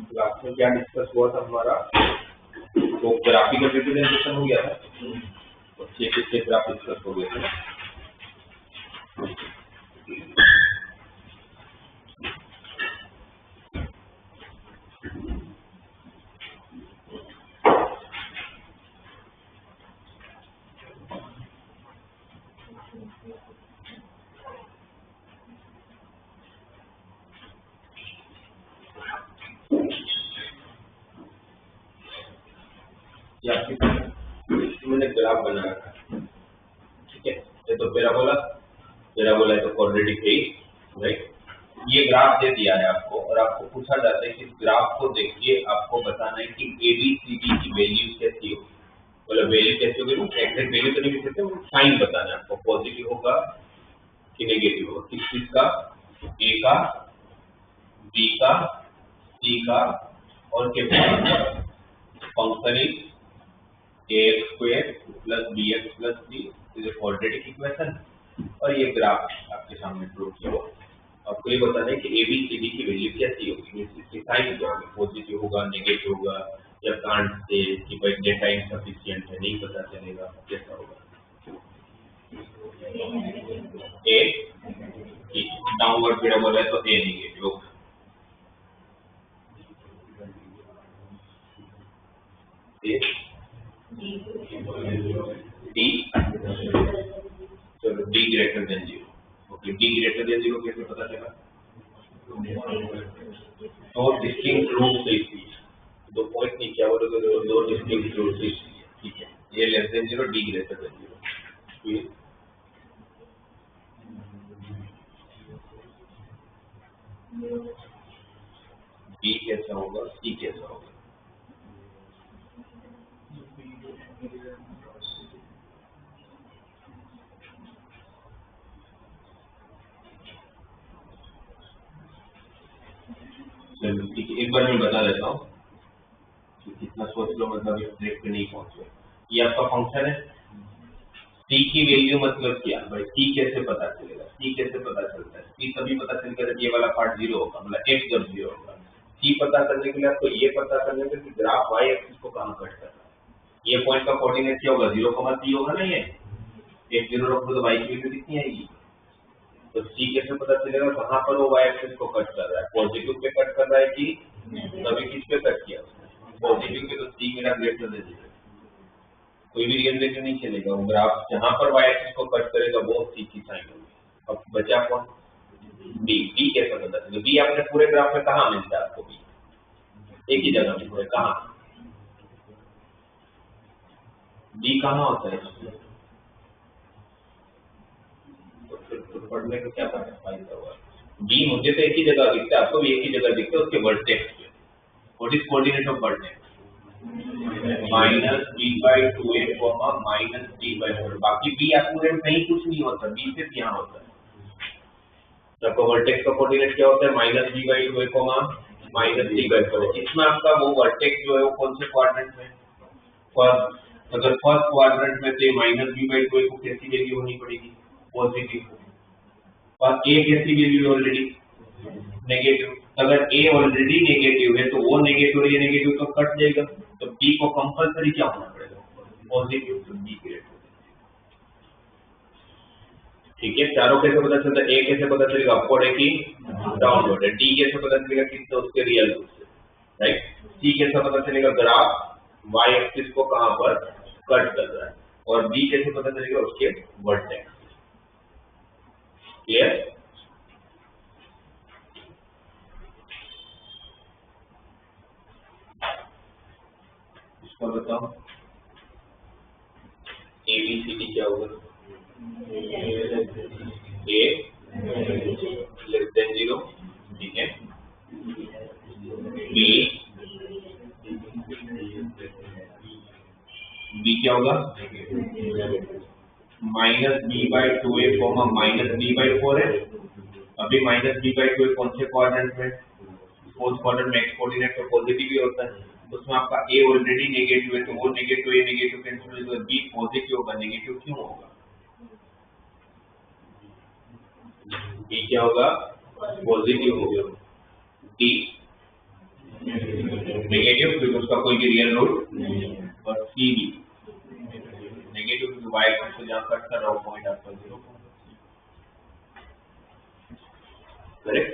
Class में क्या discuss हुआ था हमारा, वो ग्राफिकल रिप्रेजेंटेशन हो गया था, और 6 ग्राफ डिस्कस हो गए थे। मैंने ग्राफ बना रखा, ठीक है। ये तो पैराबोला है तो क्वाड्रेटिक है, राइट। ये ग्राफ दे दिया है आपको, और आपको पूछा जाता है कि ग्राफ को देखिए, आपको बताना है कि ABCD की वैल्यू कैसी होगी। मतलब वैल्यू कैसी होगी, एग्जैक्ट वैल्यू तो नहीं लिख सकते, साइन बताना है आपको, पॉजिटिव होगा कि नेगेटिव होगा, किस चीज का, A का, B का, C का और के function is ax square plus bx plus c is a quadratic equation. और ये ग्राफ आपके सामने ड्रॉ किया हुआ, आपको ये बताना है कि ABCD की वैल्यू कैसी होगी, इसकी साइन क्या होगी, पॉजिटिव होगा, नेगेटिव होगा, या कांट से कि भाई डेटा इनसफिशिएंट है, नहीं पता चलेगा, कैसा होगा। A डाउनवर्ड पैराबोला है तो A नेगेटिव होगा, चलो D greater than 0। Okay, D greater than 0 कैसे पता चला, दो डिस्टिंक्ट रूट से इसलिए, दो पॉइंट नहीं क्या बोलोगे, दो डिस्टिंक्ट रूट से इसलिए, ठीक है। ये less than 0, D greater than 0, B कैसा होगा, C कैसा होगा। चलो ठीक है, एक बार मैं बता देता हूँ, कितना सोच लो, मतलब इस ट्रेक पे नहीं पहुंचे। ये आपका फंक्शन है, C की वैल्यू मतलब क्या भाई, C कैसे पता चलेगा, C कैसे पता चलता है, C तभी पता चलेगा जब ये वाला पार्ट 0 होगा, मतलब x जब 0 होगा। C पता करने के लिए आपको ये पता करने के लिए ग्राफ y एक्सिस को कहाँ कट करना है। ये पॉइंट का कोऑर्डिनेट क्या होगा, 0,c होगा ना, ये x 0 रखो तो y की वैल्यू कितनी आएगी। तो C कैसे पता चलेगा कहाँ पर वो y एक्सिस को कट कर रहा है, पॉजिटिव पे कट कर रहा है कि तभी किस पे कट किया उसने, पॉजिटिव पे, तो C मेरा ग्रेटर देन 0, कोई भी रियल वैल्यू नहीं चलेगा। वो ग्राफ जहां पर y एक्सिस को कट करेगा वो C की साइन होगी। अब बचा कौन, B। B कैसे पता चलेगा, B आपने पूरे ग्राफ में कहाँ मिलता है आपको, B एक ही जगह मिलता है, कहाँ, B कहाँ होता है, तो फिर पढ़ने का क्या फायदा हुआ। B मुझे तो एक ही जगह दिखता है, आपको भी एक ही जगह दिखता है, उसके वर्टेक्स पे। What is coordinate of vertex, -b/2a minus b/4। बाकी b आप पूरे में कहीं कुछ नहीं होता, b सिर्फ यहाँ होता है। तो वर्टेक्स का कोऑर्डिनेट क्या होता है, -b/2a माइनस b/4। इसमें आपका वो वर्टेक्स जो है वो कौन से क्वाड्रेंट में, फर्स्ट। अगर फर्स्ट क्वाड्रेंट में से -b/2a को कैसी वैल्यू होनी पड़ेगी, पॉजिटिव। और a कैसी वैल्यू ऑलरेडी नेगेटिव, अगर a ऑलरेडी नेगेटिव है तो वो नेगेटिव और ये नेगेटिव तो कट जाएगा, तो b को कंपलसरी क्या होना पड़ेगा, पॉजिटिव, तो b ग्रेटर। ठीक है, चारों कैसे पता चलता है, a कैसे पता चलेगा अपवर्ड है कि डाउनवर्ड है, d कैसे पता चलेगा किससे, उसके रियल रूट से, राइट। c कैसे पता चलेगा ग्राफ y एक्सिस को कहां पर कट कर रहा है, और b कैसे पता चलेगा उसके वर्टेक्स। क्लियर, इसको बताओ ABCD क्या होगा, A लेस देन 0, ठीक है, B क्या होगा, -b/2a माइनस b/4 है। अभी -b/2 कौन से क्वाड्रेंट में, फोर्थ क्वाड्रेंट में, x कोऑर्डिनेट तो पॉजिटिव ही होता है, उसमें आपका a ऑलरेडी नेगेटिव है, तो वो नेगेटिव a नेगेटिव कैंसिल होगा, b पॉजिटिव होगा, नेगेटिव क्यों होगा, बी क्या होगा, पॉजिटिव होगा, डी नेगेटिव क्योंकि उसका कोई भी रियल रूट नहीं, और सी भी नेगेटिव क्योंकि वाई एक्सिस से जहाँ कट कर रहा हूँ पॉइंट आपका 0, करेक्ट।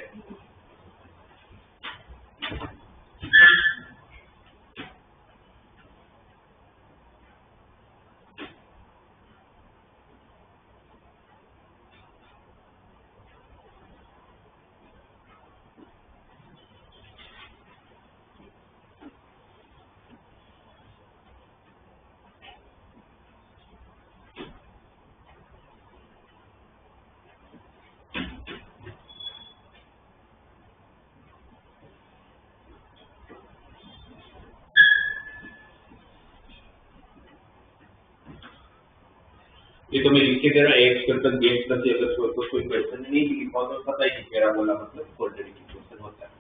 ये तो मैं लिख के दे रहा X plus B X plus A plus कोई क्वेश्चन नहीं लिखा तो पता है कि पैराबोला मतलब क्वाड्रेटिक इक्वेशन होता है,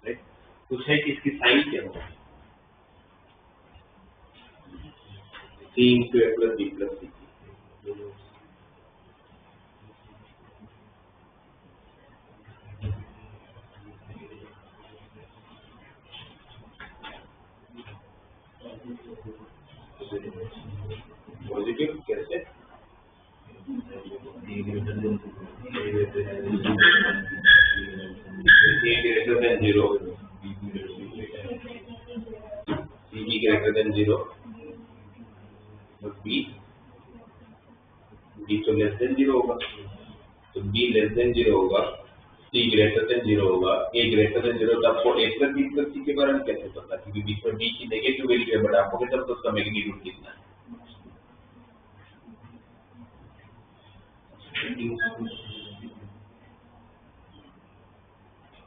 राइट। कुछ है कि इसकी साइन क्या होगा, सी इंटू ए प्लस बी प्लस सी, पॉजिटिव कैसे, A greater than 0, CB greater than 0, और B तो लेस देन 0 होगा, तो B लेस देन 0 होगा, C ग्रेटर देन 0 होगा, A ग्रेटर देन 0, तो आपको A plus B plus C के बारे में कैसे पता, क्योंकि बीच में B की नेगेटिव वैल्यू है, बट आपको क्या तो उसका मैग्नीट्यूड कितना है।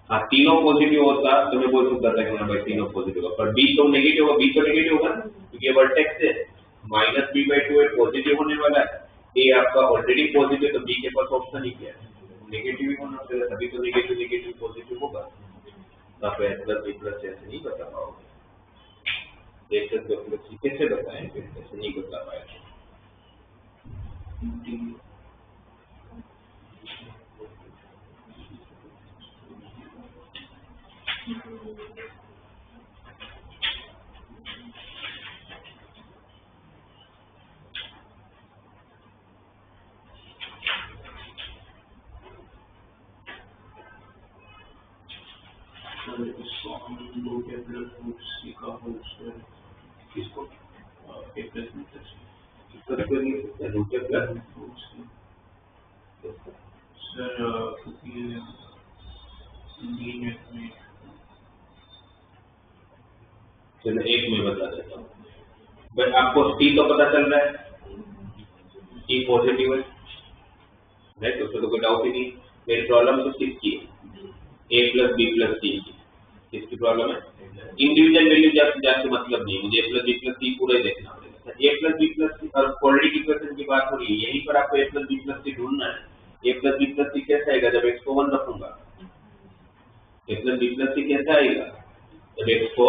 हाँ तीनों पॉजिटिव होता तो मैं बोल सकता था कि हाँ भाई तीनों पॉजिटिव होगा, पर बी तो नेगेटिव होगा, बी तो नेगेटिव होगा क्योंकि ये वर्टेक्स है, -b/2 पॉजिटिव होने वाला है, ए आपका ऑलरेडी पॉजिटिव, तो बी के पास ऑप्शन ही क्या है, नेगेटिव ही होना चाहिए, तभी तो नेगेटिव नेगेटिव पॉजिटिव होगा, तो आप ए प्लस बी प्लस ऐसे नहीं बता पाओगे, ए प्लस बी प्लस सी कैसे बताएं, ऐसे नहीं बता पाएंगे। किसको ए प्लस बी प्लस रूट ए प्लस सर चलो एक में बता देता हूँ, बट आपको टी तो पता चल रहा है, टी पॉजिटिव है, राइट, उसमें तो कोई डाउट ही नहीं। मेरी प्रॉब्लम तो किसकी है, ए प्लस बी प्लस सी की, किसकी प्रॉब्लम है, इंडिविजुअल वैल्यू जाके मतलब नहीं, मुझे ए प्लस बी प्लस सी पूरा ही देखना पड़ेगा, ए प्लस बी प्लस सी और क्वाड्रेटिक इक्वेशन की बात हो रही है, यहीं पर आपको ए प्लस बी प्लस सी ढूंढना है। ए प्लस बी प्लस सी कैसे आएगा, जब एक्स को 1 रखूंगा, ए प्लस बी प्लस सी कैसे आएगा, जब एक्स को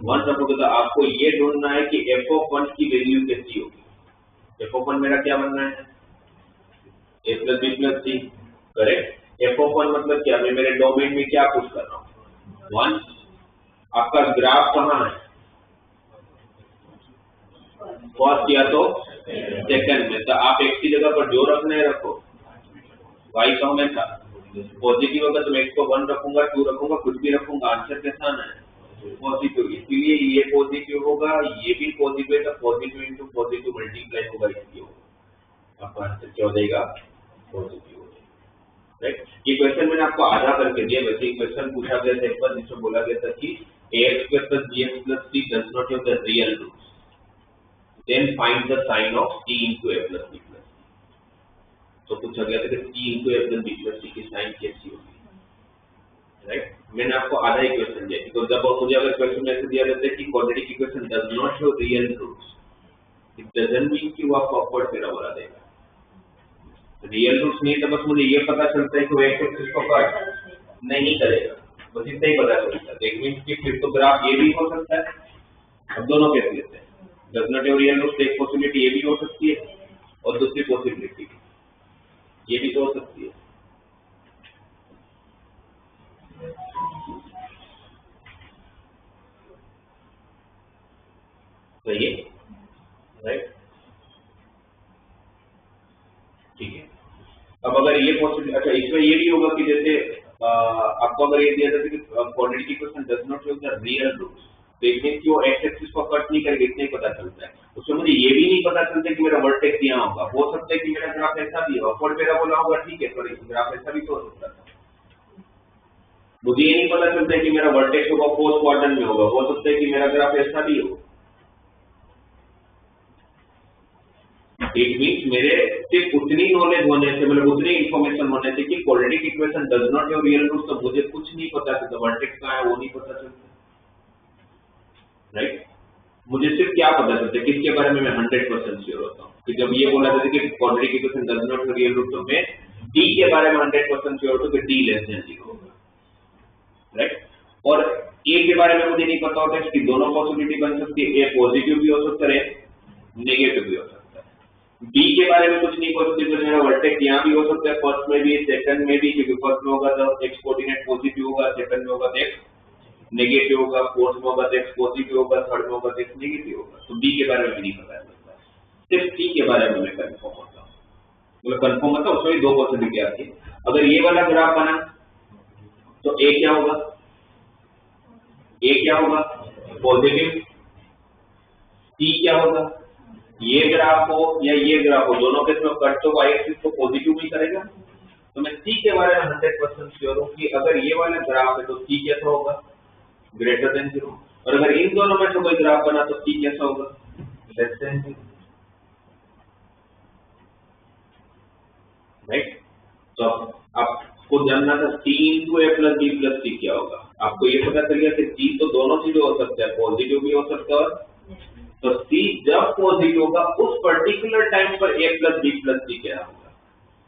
1 रखोगे, तो आपको ये ढूंढना है कि एफ ऑफ 1 की वैल्यू कैसी होगी। एफ ऑफ 1 मेरा क्या बनना है, A plus B plus C, correct. F of 1 मतलब क्या, मैं मेरे डोमेन में क्या पुश कर रहा हूँ, 1। आपका ग्राफ कहाँ है, फर्स्ट या तो सेकंड में, तो आप एक्स की जगह पर जो रखना है रखो, वाई का हमेशा पॉजिटिव होगा, तो मैं एक्स को 1 रखूंगा, 2 रखूंगा, कुछ भी रखूंगा, आंसर कैसा आना है, पॉजिटिव। इसलिए ये पॉजिटिव होगा, ये भी पॉजिटिव है, तो पॉजिटिव इंटू पॉजिटिव मल्टीप्लाई होगा, इसलिए आपका आंसर क्या हो जाएगा, पॉजिटिव हो जाएगा, राइट। ये क्वेश्चन मैंने आपको आधा करके दिया, वैसे ही क्वेश्चन पूछा गया था एक बार, जिसमें बोला गया था कि ax plus bx plus c does not have the real roots, then find the sign of c into a plus b plus c। तो पूछा गया था कि c into a plus b plus c की साइन कैसी होगी, right. मैंने आपको आधा ही क्वेश्चन दिया, तो जब मुझे अगर क्वेश्चन ऐसे दिया रहता है कि quadratic equation does not have real roots, it doesn't mean कि वो आपको अपवर्ड पैराबोला देगा, रियल रूट्स नहीं, तो बस मुझे ये पता चलता है कि वो एक्स एक्सिस को कट नहीं करेगा, बस इतना ही पता चलता है। देख मीन कि फिर तो ग्राफ ये भी हो सकता है, अब दोनों कैसे लेते हैं, does not have real roots, एक पॉसिबिलिटी ये भी हो सकती है, और दूसरी पॉसिबिलिटी ये भी तो हो सकती है, सही है, राइट। ठीक है, अब अगर ये पॉसिबल, अच्छा इसमें ये भी होगा कि जैसे आपको अगर ये दिया जाता है कि quadratic equation does not have the real roots, तो इट मींस कि वो एक्स एक्सिस को कट नहीं करेगा, इतना ही पता चलता है। उसमें मुझे ये भी नहीं पता चलता कि मेरा वर्टेक्स यहाँ होगा, हो सकता है कि मेरा ग्राफ ऐसा भी होगा, फोर मेरा बोला होगा, ठीक है, पर ग्राफ ऐसा भी तो हो सकता है। मुझे ये नहीं पता चलता है कि मेरा वर्टेक्स होगा फोर्थ क्वाड्रेंट में होगा, हो सकता है कि मेरा ग्राफ ऐसा भी हो। इट मींस मेरे सिर्फ उतनी नॉलेज होने से, मतलब उतनी इंफॉर्मेशन होने से कि quadratic equation does not have real roots, तो मुझे कुछ नहीं पता चलता, वर्टेक्स कहाँ है वो नहीं पता चलता, राइट। मुझे सिर्फ क्या पता चलता है, किसके बारे में मैं 100% श्योर होता हूँ कि जब ये बोला जाता है कि quadratic equation does not have real roots, तो मैं डी के बारे में 100% श्योर होता हूँ कि डी लेस देन 0 होगा, राइट। और ए के बारे में मुझे नहीं पता होता है कि दोनों पॉसिबिलिटी बन सकती है, ए पॉजिटिव भी हो सकता है, नेगेटिव भी हो सकता है। बी के बारे में कुछ नहीं पॉसिबल, मेरा वर्टेक्स यहाँ भी हो सकता है, फर्स्ट में भी सेकंड में भी, क्योंकि फर्स्ट में होगा तो एक्स कोऑर्डिनेट पॉजिटिव होगा, सेकंड में होगा तो एक्स नेगेटिव होगा, फोर्थ में होगा तो एक्स पॉजिटिव होगा, थर्ड में होगा तो एक्स नेगेटिव होगा। तो बी के बारे में भी नहीं पता चलता, सिर्फ सी के बारे में मैं कंफर्म होता हूँ, मतलब कंफर्म होता है, उसमें दो पॉसिबिलिटी आती है। अगर ये वाला ग्राफ बना तो ए क्या होगा, ए क्या होगा पॉजिटिव, सी क्या होगा, ये ग्राफ हो या ये ग्राफ हो, दोनों के इसमें कट तो वाई एक्सिस को पॉजिटिव भी करेगा। तो मैं सी के बारे में 100% श्योर हूँ कि अगर ये वाला ग्राफ है तो सी कैसा होगा, ग्रेटर देन 0, और अगर इन दोनों में से कोई ग्राफ बना तो सी कैसा होगा, लेस देन 0, राइट। तो आपको जानना था सी इंटू ए प्लस बी प्लस सी क्या होगा। आपको ये पता चल गया कि सी तो दोनों चीजें हो सकता है, पॉजिटिव भी हो सकता है, तो सी जब पॉजिटिव होगा उस पर्टिकुलर टाइम पर ए प्लस बी प्लस सी क्या होगा।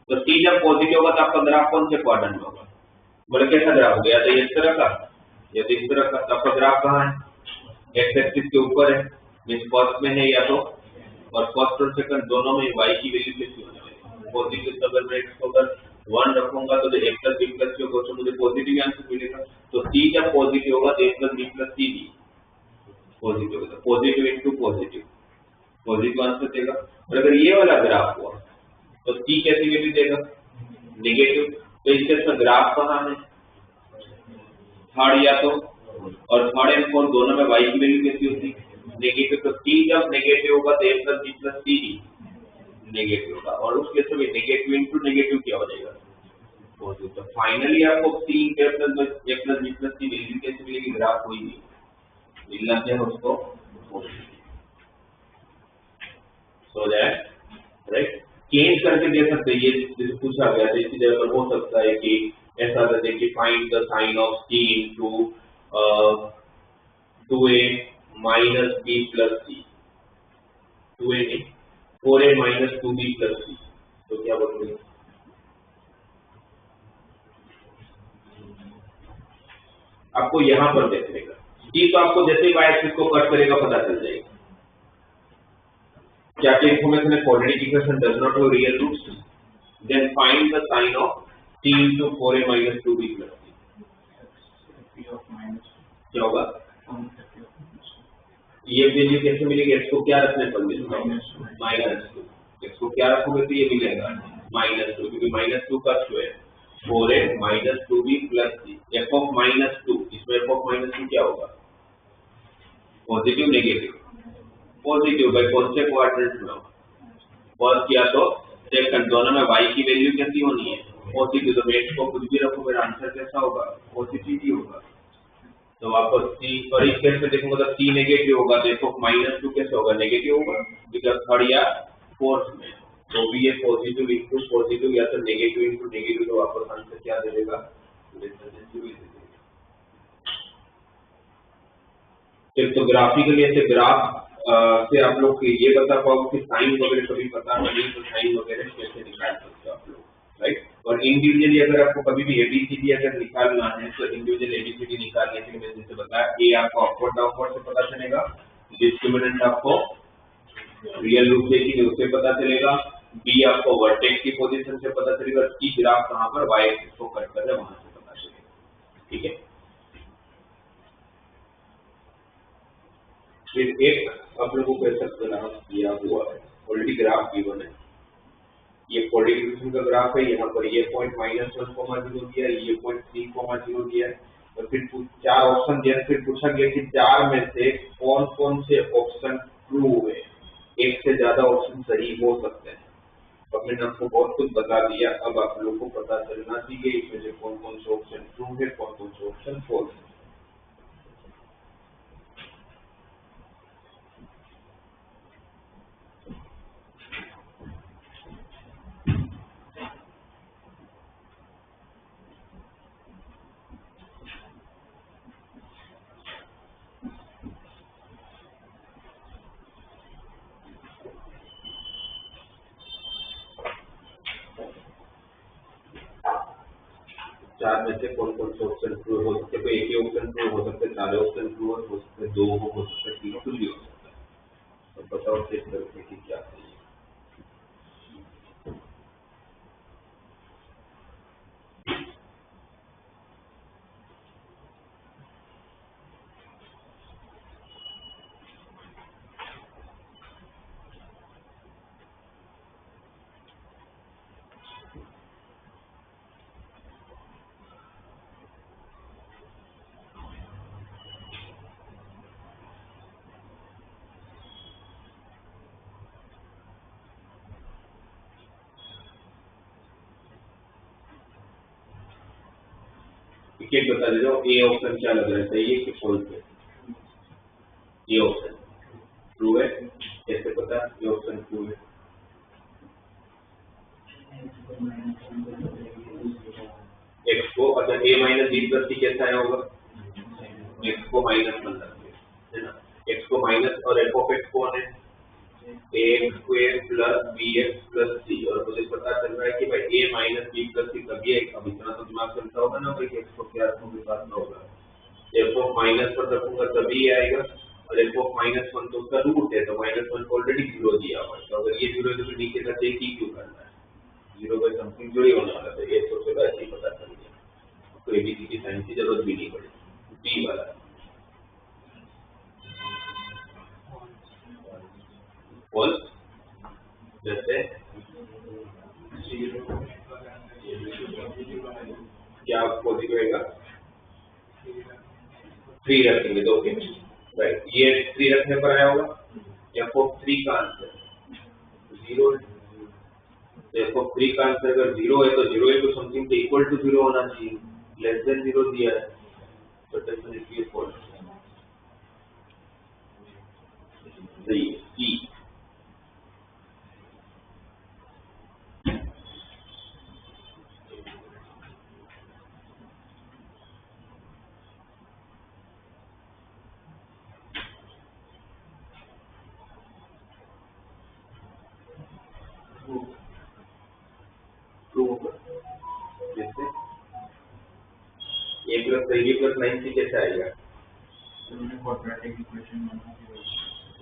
तो सी जब पॉजिटिव होगा तो आपका ग्राफ कौन से क्वाड्रेंट में होगा, बोले कैसा ग्राफ होगा, या तो इस तरह का या तो इस तरह का। तो आपका ग्राफ कहाँ है, एक्स एक्सिस के ऊपर है, मींस फर्स्ट में है या तो, और फर्स्ट और सेकंड दोनों में y की वैल्यू कैसी होने वाली, पॉजिटिव। अगर मैं x को अगर 1 रखूंगा तो a प्लस b प्लस सी होगा, तो मुझे पॉजिटिव आंसर मिलेगा। तो c जब पॉजिटिव होगा तो a प्लस b प्लस सी भी पॉजिटिव होगा, positive into positive, positive answer देगा। और अगर ये वाला ग्राफ हुआ तो c कैसी वैल्यू देगा, नेगेटिव। तो इसके ग्राफ कहाँ है, थर्ड या तो, और थर्ड एंड फोर्थ दोनों में y की वैल्यू कैसी होती है, नेगेटिव। तो c जब नेगेटिव होगा तो a प्लस b प्लस सी भी नेगेटिव होगा, और उस केस में नेगेटिव इंटू नेगेटिव क्या हो जाएगा, पॉजिटिव। तो फाइनली आपको c a plus b plus C value कैसे मिलेगी, ग्राफ कोई भी मिलना चाहिए उसको, सो दैट राइट चेंज करके दे सकते हैं। ये जैसे पूछा गया था इसी जगह पर हो सकता है कि ऐसा दे कि find the sign of c into 2a minus b plus C, 2a नहीं 4a माइनस 2b प्लस सी, तो क्या बोलोगे, आपको यहां पर देखेगा c, तो आपको जैसे ही y एक्सिस को कट करेगा पता चल जाएगा क्या क्या इंफॉर्मेशन है, quadratic equation does not have real roots, then find the sign of c into 4a minus 2b plus C, क्या होगा, ये वैल्यू कैसे मिलेगी, x को क्या रखने पर मिलेगा, -2, x को क्या रखोगे तो ये मिलेगा -2, क्योंकि -2 का square 4a minus 2b plus C, f of -2, इसमें f ऑफ -2 क्या होगा, पॉजिटिव नेगेटिव, पॉजिटिव भाई कौन से क्वाड्रेंट में होगा, फर्स्ट या तो सेकंड, दोनों में y की वैल्यू कैसी होनी है, पॉजिटिव। तो x को कुछ भी रखो मेरा आंसर कैसा होगा, पॉजिटिव ही होगा। तो वापस c, और इस केस में देखूंगा तो c नेगेटिव होगा, तो f ऑफ -2 कैसे होगा, नेगेटिव होगा, बिकॉज़ थर्ड या फोर्थ में, तो भी ये पॉजिटिव इंटू पॉजिटिव या तो नेगेटिव इंटू नेगेटिव, तो वापस आंसर क्या दे देगा, तो ग्राफिकली ऐसे ग्राफ से आप लोग ये बता पाओगे कि साइन वगैरह कभी पता नहीं तो साइन वगैरह कैसे निकाल सकते हो आप लोग, राइट। और इंडिविजुअली अगर आपको कभी भी एबीसीडी अगर निकालना है तो इंडिविजुअल एबीसीडी निकालने के लिए मैंने जैसे बताया, ए आपको अपवर्ड डाउनवर्ड से पता चलेगा, डिस्क्रिमिनेंट आपको रियल रूट देखिए उससे पता चलेगा, बी आपको वर्टेक्स की पोजीशन से पता चलेगा, सी ग्राफ कहां पर वाई एक्सिस को कट कर रहा है वहां से पता चलेगा, ठीक है। फिर एक आप लोगों को ऐसा ग्राफ दिया हुआ है, ऑलरेडी ग्राफ गिवन है, ये कोऑर्डिनेशन का ग्राफ है, यहाँ पर ये पॉइंट -1,0 दिया है, ये पॉइंट 3,0 दिया है, और फिर 4 ऑप्शन दिया, फिर पूछा गया कि 4 में से कौन कौन से ऑप्शन ट्रू है, एक से ज्यादा ऑप्शन सही हो सकते हैं। अब मैंने आपको बहुत कुछ बता दिया, अब आप लोगों को पता चलना चाहिए इसमें से कौन कौन से ऑप्शन ट्रू है, कौन कौन से ऑप्शन फॉल्स है। चार में से कौन कौन से ऑप्शन ट्रू हो सकते हैं, तो एक ही ऑप्शन ट्रू हो सकते हैं, सारे ऑप्शन ट्रू हो सकते हैं, 2 हो सकते हैं, 3 कुछ भी हो सकता है। तो बताओ चेक करके कि क्या चाहिए। एक बता दे दो, ए ऑप्शन क्या लग रहा है, सही है कि फॉल्स है? ये ऑप्शन ट्रू है, कैसे पता ये ऑप्शन ट्रू है? एक्स को अगर a माइनस बी प्लस सी कैसा आया होगा, एक्स को माइनस बन सकते है ना, एक्स को माइनस और एफ ऑफ एक्स कौन है, ax square plus bx plus सी, और मुझे पता चल रहा है कि भाई a minus B plus C कभी है, अब इतना तो दिमाग चलता होगा ना भाई, एक्स को क्या रखूंगा के साथ होगा, एफ ऑफ माइनस पर रखूंगा तभी आएगा, और एफ ऑफ -1 तो उसका रूट है, तो -1 को ऑलरेडी 0 दिया हुआ है, तो अगर ये 0 है तो फिर नीचे का चेक ही क्यों करना है, 0 बाय समथिंग जो ही होने वाला है, ये तो चलो ऐसे ही पता चल गया, तो एबीसी की साइन की जरूरत भी नहीं पड़ी। बी वाला फॉल्स, जैसे क्या पॉजिटिव रहेगा, 3 रखेंगे, दो के राइट, ये 3 रखने पर आया होगा, एफ ऑफ 3 का आंसर 0 है, तो एफ ऑफ 3 का आंसर अगर 0 है तो 0 है तो समथिंग इक्वल टू 0 होना चाहिए, लेस देन 0 दिया है, तो डेफिनेटली फॉल्स। सही है, ई जैसे a plus 3b plus 9c कैसे आएगा, क्वाड्रेटिक इक्वेशन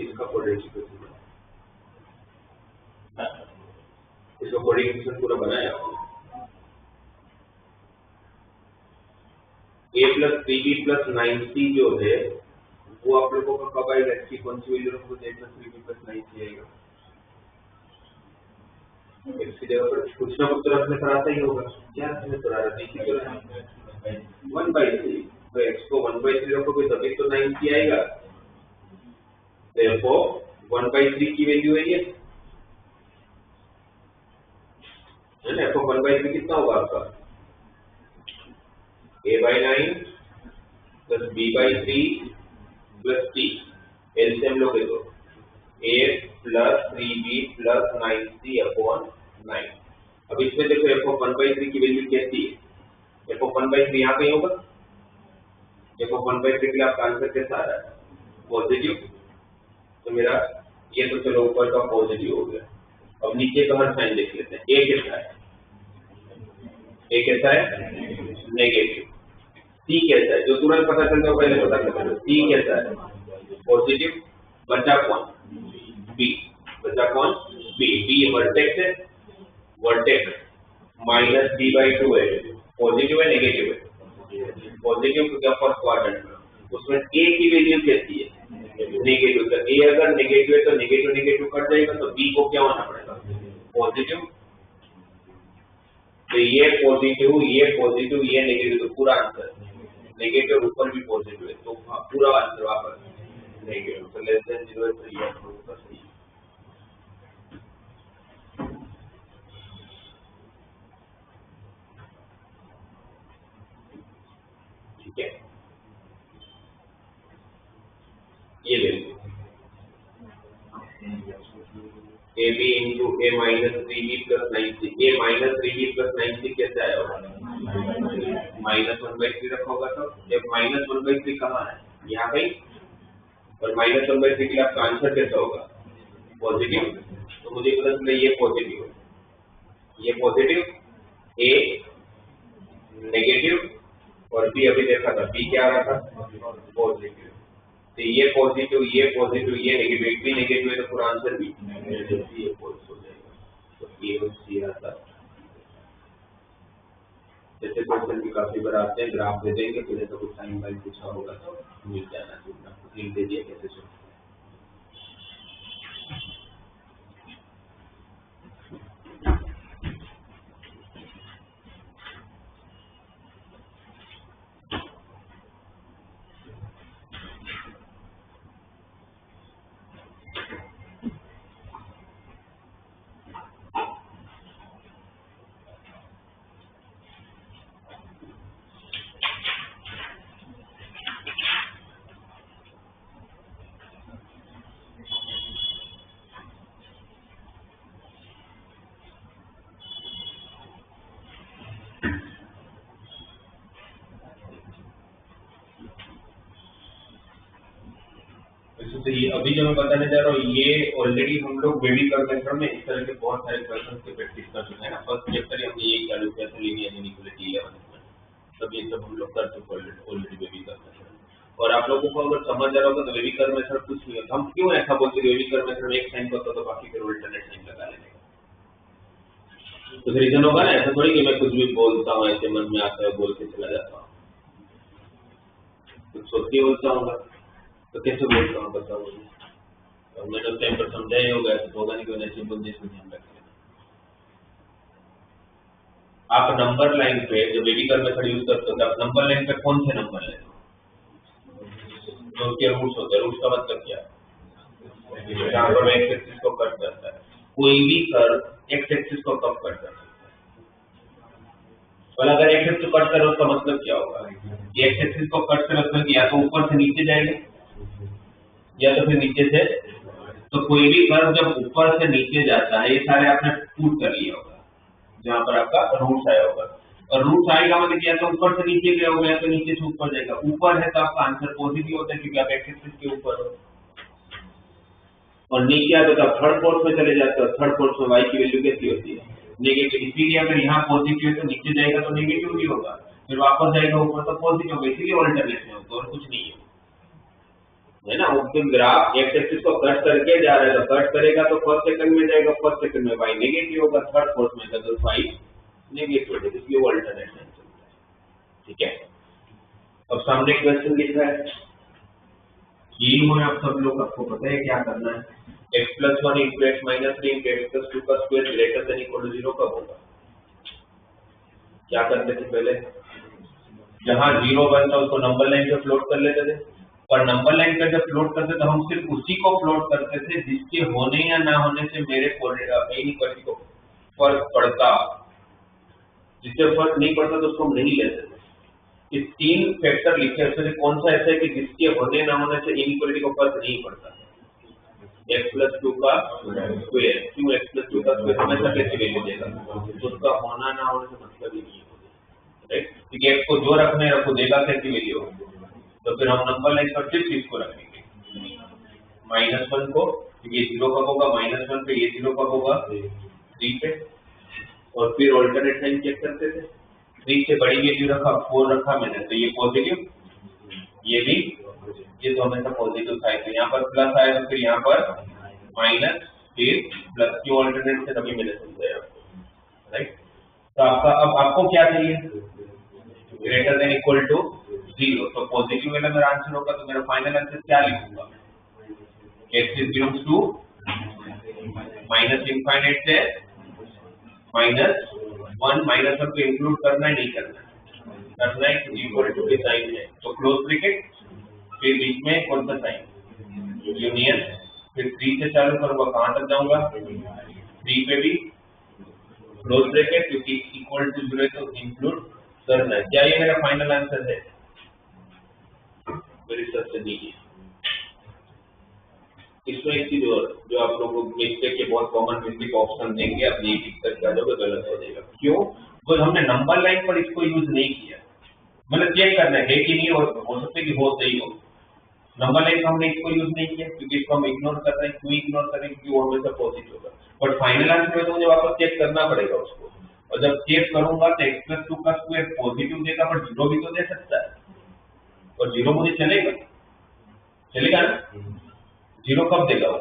इसका क्वाड्रेटिक इक्वेशन, इसका क्वाड्रेटिक इक्वेशन पूरा बनाया a plus 3b plus 9c जो है वो आप लोगों का कब आएगा, इसकी कौन सी वैल्यू रखोगे, a plus 3b plus 9c आएगा, x की जगह पर कुछ ना कुछ रखने पर आता ही होगा, क्या रखने पर आ रहा है, देखिए 1/3, तो x को 1/3 रखोगे तभी तो 9c आएगा, देखो 1/3 की वैल्यू है ये, है ना, तो 1/3 कितना होगा आपका, a/9 plus b/3 plus c, LCM लोगे तो a plus 3b plus 9c upon 9। अब इसमें देखो f ऑफ 1/3 की वैल्यू कैसी है, f ऑफ 1/3 यहाँ कहीं होगा, f ऑफ 1/3 के लिए आपका आंसर कैसा आ रहा है, पॉजिटिव, तो मेरा ये तो चलो ऊपर का पॉजिटिव हो गया, अब नीचे का हर साइन देख लेते हैं, a कैसा है, a कैसा है, नेगेटिव, c कैसा है, जो तुरंत पता चलता है पहले पता करना है, c कैसा है, पॉजिटिव, बचा कौन, b, बचा कौन, b वर्टेक्स है, वर्टेक्स माइनस b/2 है, पॉजिटिव है नेगेटिव है, पॉजिटिव क्योंकि फर्स्ट क्वाड्रेंट में, उसमें a की वैल्यू कैसी है, नेगेटिव, तो ए अगर नेगेटिव है तो नेगेटिव नेगेटिव कट जाएगा, तो बी को क्या होना पड़ेगा, पॉजिटिव। तो ये पॉजिटिव, ये नेगेटिव, तो पूरा आंसर नेगेटिव, ऊपर भी पॉजिटिव है, तो पूरा आंसर वापस नेगेटिव। तो लेस देन 0 है, तो ये आंसर सही है। ठीक है, ये ले लो A B into A minus 3b plus 9c, ए माइनस 3b प्लस 9c कैसे आया होगा, -1/3 रखा होगा, तो जब -1/3 कहाँ है, यहाँ पे, और -1/3 के लिए आपका आंसर कैसा होगा, पॉजिटिव। तो मुझे पता चला ये पॉजिटिव है, ये पॉजिटिव, ए नेगेटिव, और बी अभी देखा था, बी क्या आ रहा था, पॉजिटिव। तो ये पॉजिटिव, ये नेगेटिव, एक भी नेगेटिव है तो पूरा आंसर भी नेगेटिव, ये फॉल्स हो जाएगा। तो ए और सी आता है। जैसे क्वेश्चन भी काफी बार आते हैं, ग्राफ दे देंगे, फिर तो कुछ टाइम बाद पूछा होगा तो मिल जाना चाहिए, लिंक दे दिया कैसे सुन। तो ये अभी जो मैं बताने जा रहा हूँ, ये ऑलरेडी हम लोग वेवी कर्व मेथड में इस तरह के बहुत सारे क्वेश्चन की प्रैक्टिस कर चुके हैं ना। फर्स्ट चैप्टर हमने ये चालू किया था, लीनियर इनइक्वालिटी 11 में, तब ये सब हम लोग कर चुके ऑलरेडी वेवी कर्व मेथड। और आप लोगों को अगर समझ आ रहा होगा तो वेवी कर्व मेथड कुछ नहीं होता। हम क्यों ऐसा बोलते हैं वेवी कर्व मेथड में एक साइन होता तो बाकी फिर अल्टरनेट साइन लगा लेने का, तो रीजन होगा ना। ऐसा थोड़ी कि मैं कुछ भी बोलता हूँ ऐसे मन में आता है बोल के चला जाता हूँ, कुछ सोच के बोलता हूँ, तो कैसे बोलता हूँ बताओ। और मैंने उस टाइम पर समझाया होगा, तो होगा नहीं, कोई ऐसे बोलने से ध्यान रखें। आप नंबर लाइन पे जब वेवी कर्व मेथड यूज करते हो तो आप नंबर लाइन पे कौन से नंबर लेते हो, जो उसके रूट्स होते हैं। रूट्स का मतलब क्या है, जहाँ पर एक्स एक्सिस को कट करता है। कोई भी कर्व एक्स एक्सिस को कब कट करता है, और अगर एक्स एक्सिस को कट करो उसका मतलब क्या होगा, एक्स एक्सिस को कट करो तो या तो ऊपर से नीचे जाएगा या तो फिर नीचे से। तो कोई भी कर्व जब ऊपर से नीचे जाता है, ये सारे आपने पुट कर लिया होगा जहां पर आपका रूट्स आया होगा। और रूट्स आएगा मतलब या तो ऊपर से नीचे गया होगा या तो नीचे से ऊपर जाएगा। ऊपर है तो आपका आंसर पॉजिटिव होता है क्योंकि आप एक्स एक्सिस के ऊपर हो, और नीचे आते तो आप थर्ड फोर्स में चले जाते हो। थर्ड फोर्स में y की वैल्यू कैसी होती है, नेगेटिव। इसीलिए अगर यहाँ पॉजिटिव है तो नीचे जाएगा तो नेगेटिव भी होगा, फिर वापस जाएगा ऊपर तो पॉजिटिव होगा। इसीलिए ऑल्टरनेट में होगा और कुछ नहीं है ना। उसके ग्राफ एक्स एक्सिस को कट करके जा रहा है, तो कट करेगा तो फर्स्ट सेकंड में जाएगा, फर्स्ट सेकंड में y नेगेटिव होगा, थर्ड फोर्थ में तो y नेगेटिव होगा, इसलिए वो अल्टरनेट में चलता है। ठीक है, अब सामने क्वेश्चन लिख रहा है ये में आप सब लोग, आपको पता है क्या करना है। x+1 into x minus 3 into x+2 का square greater than equal to 0 कब होगा। क्या करते थे पहले, जहां 0 बनता उसको नंबर लाइन पे फ्लोट कर लेते थे। और नंबर लाइन पे जब फ्लोट करते तो हम सिर्फ उसी को फ्लोट करते थे जिसके होने या ना होने से मेरे इनइक्वालिटी को फर्क पड़ता। जिससे फर्क नहीं पड़ता तो उसको हम नहीं लेते थे। इस 3 फैक्टर लिखे उसमें कौन सा ऐसा है कि जिसके होने ना होने से इनइक्वालिटी को फर्क नहीं पड़ता। x+2 का स्क्वायर, क्यों x+2 का स्क्वायर हमेशा कैसे वैल्यू देगा, उसका होना ना होने से मतलब ही नहीं है, राइट। क्योंकि x को जो रखने रखो देगा कैसी वैल्यू, तो फिर हम नंबर लाइन पर सिर्फ इसको रखेंगे -1 को, क्योंकि ये 0 कब होगा, -1 पे, ये 0 कब होगा 3 पे। और फिर ऑल्टरनेट साइन चेक करते थे, 3 से बड़ी वैल्यू रखा, 4 रखा मैंने, तो ये पॉजिटिव, ये भी, ये तो हमेशा पॉजिटिव था। तो यहाँ पर प्लस आया तो फिर यहाँ पर माइनस, फिर प्लस, क्यों ऑल्टरनेट से तभी मैंने समझाया आपको, राइट। तो आपका अब आपको क्या चाहिए, ग्रेटर देन इक्वल टू 0। तो पॉजिटिव वाला मेरा आंसर होगा, तो मेरा फाइनल आंसर क्या लिखूंगा, x is belongs to minus infinite से -1 -1 को इंक्लूड करना है नहीं करना है इक्वल टू के साइन है तो क्लोज ब्रैकेट फिर बीच में कौन सा साइन यूनियन फिर 3 से चालू करूंगा कहां तक जाऊंगा 3 पे भी क्लोज ब्रैकेट क्योंकि इक्वल टू 0 तो इंक्लूड करना है। क्या ये मेरा फाइनल आंसर है? मेरी तरफ से नहीं है। इसमें एक चीज और जो आप लोगों को मिस्टेक के बहुत कॉमन मिस्टेक ऑप्शन देंगे आप ये टिक करके आ जाओगे गलत हो जाएगा। क्यों? तो हमने नंबर लाइन पर इसको यूज नहीं किया मतलब चेक करना है कि नहीं और हो सकता है कि हो सही हो। नंबर लाइन का हमने इसको यूज नहीं किया क्योंकि इसको हम इग्नोर कर रहे हैं। क्यों इग्नोर कर रहे हैं? क्योंकि वो हमेशा पॉजिटिव होगा बट फाइनल आंसर में तो मुझे वापस चेक करना पड़ेगा उसको और जब चेक करूंगा तो x+2 का स्क्वायर पॉजिटिव देगा बट 0 भी तो दे सकता है और 0 मुझे चलेगा ना 0 कब देगा वो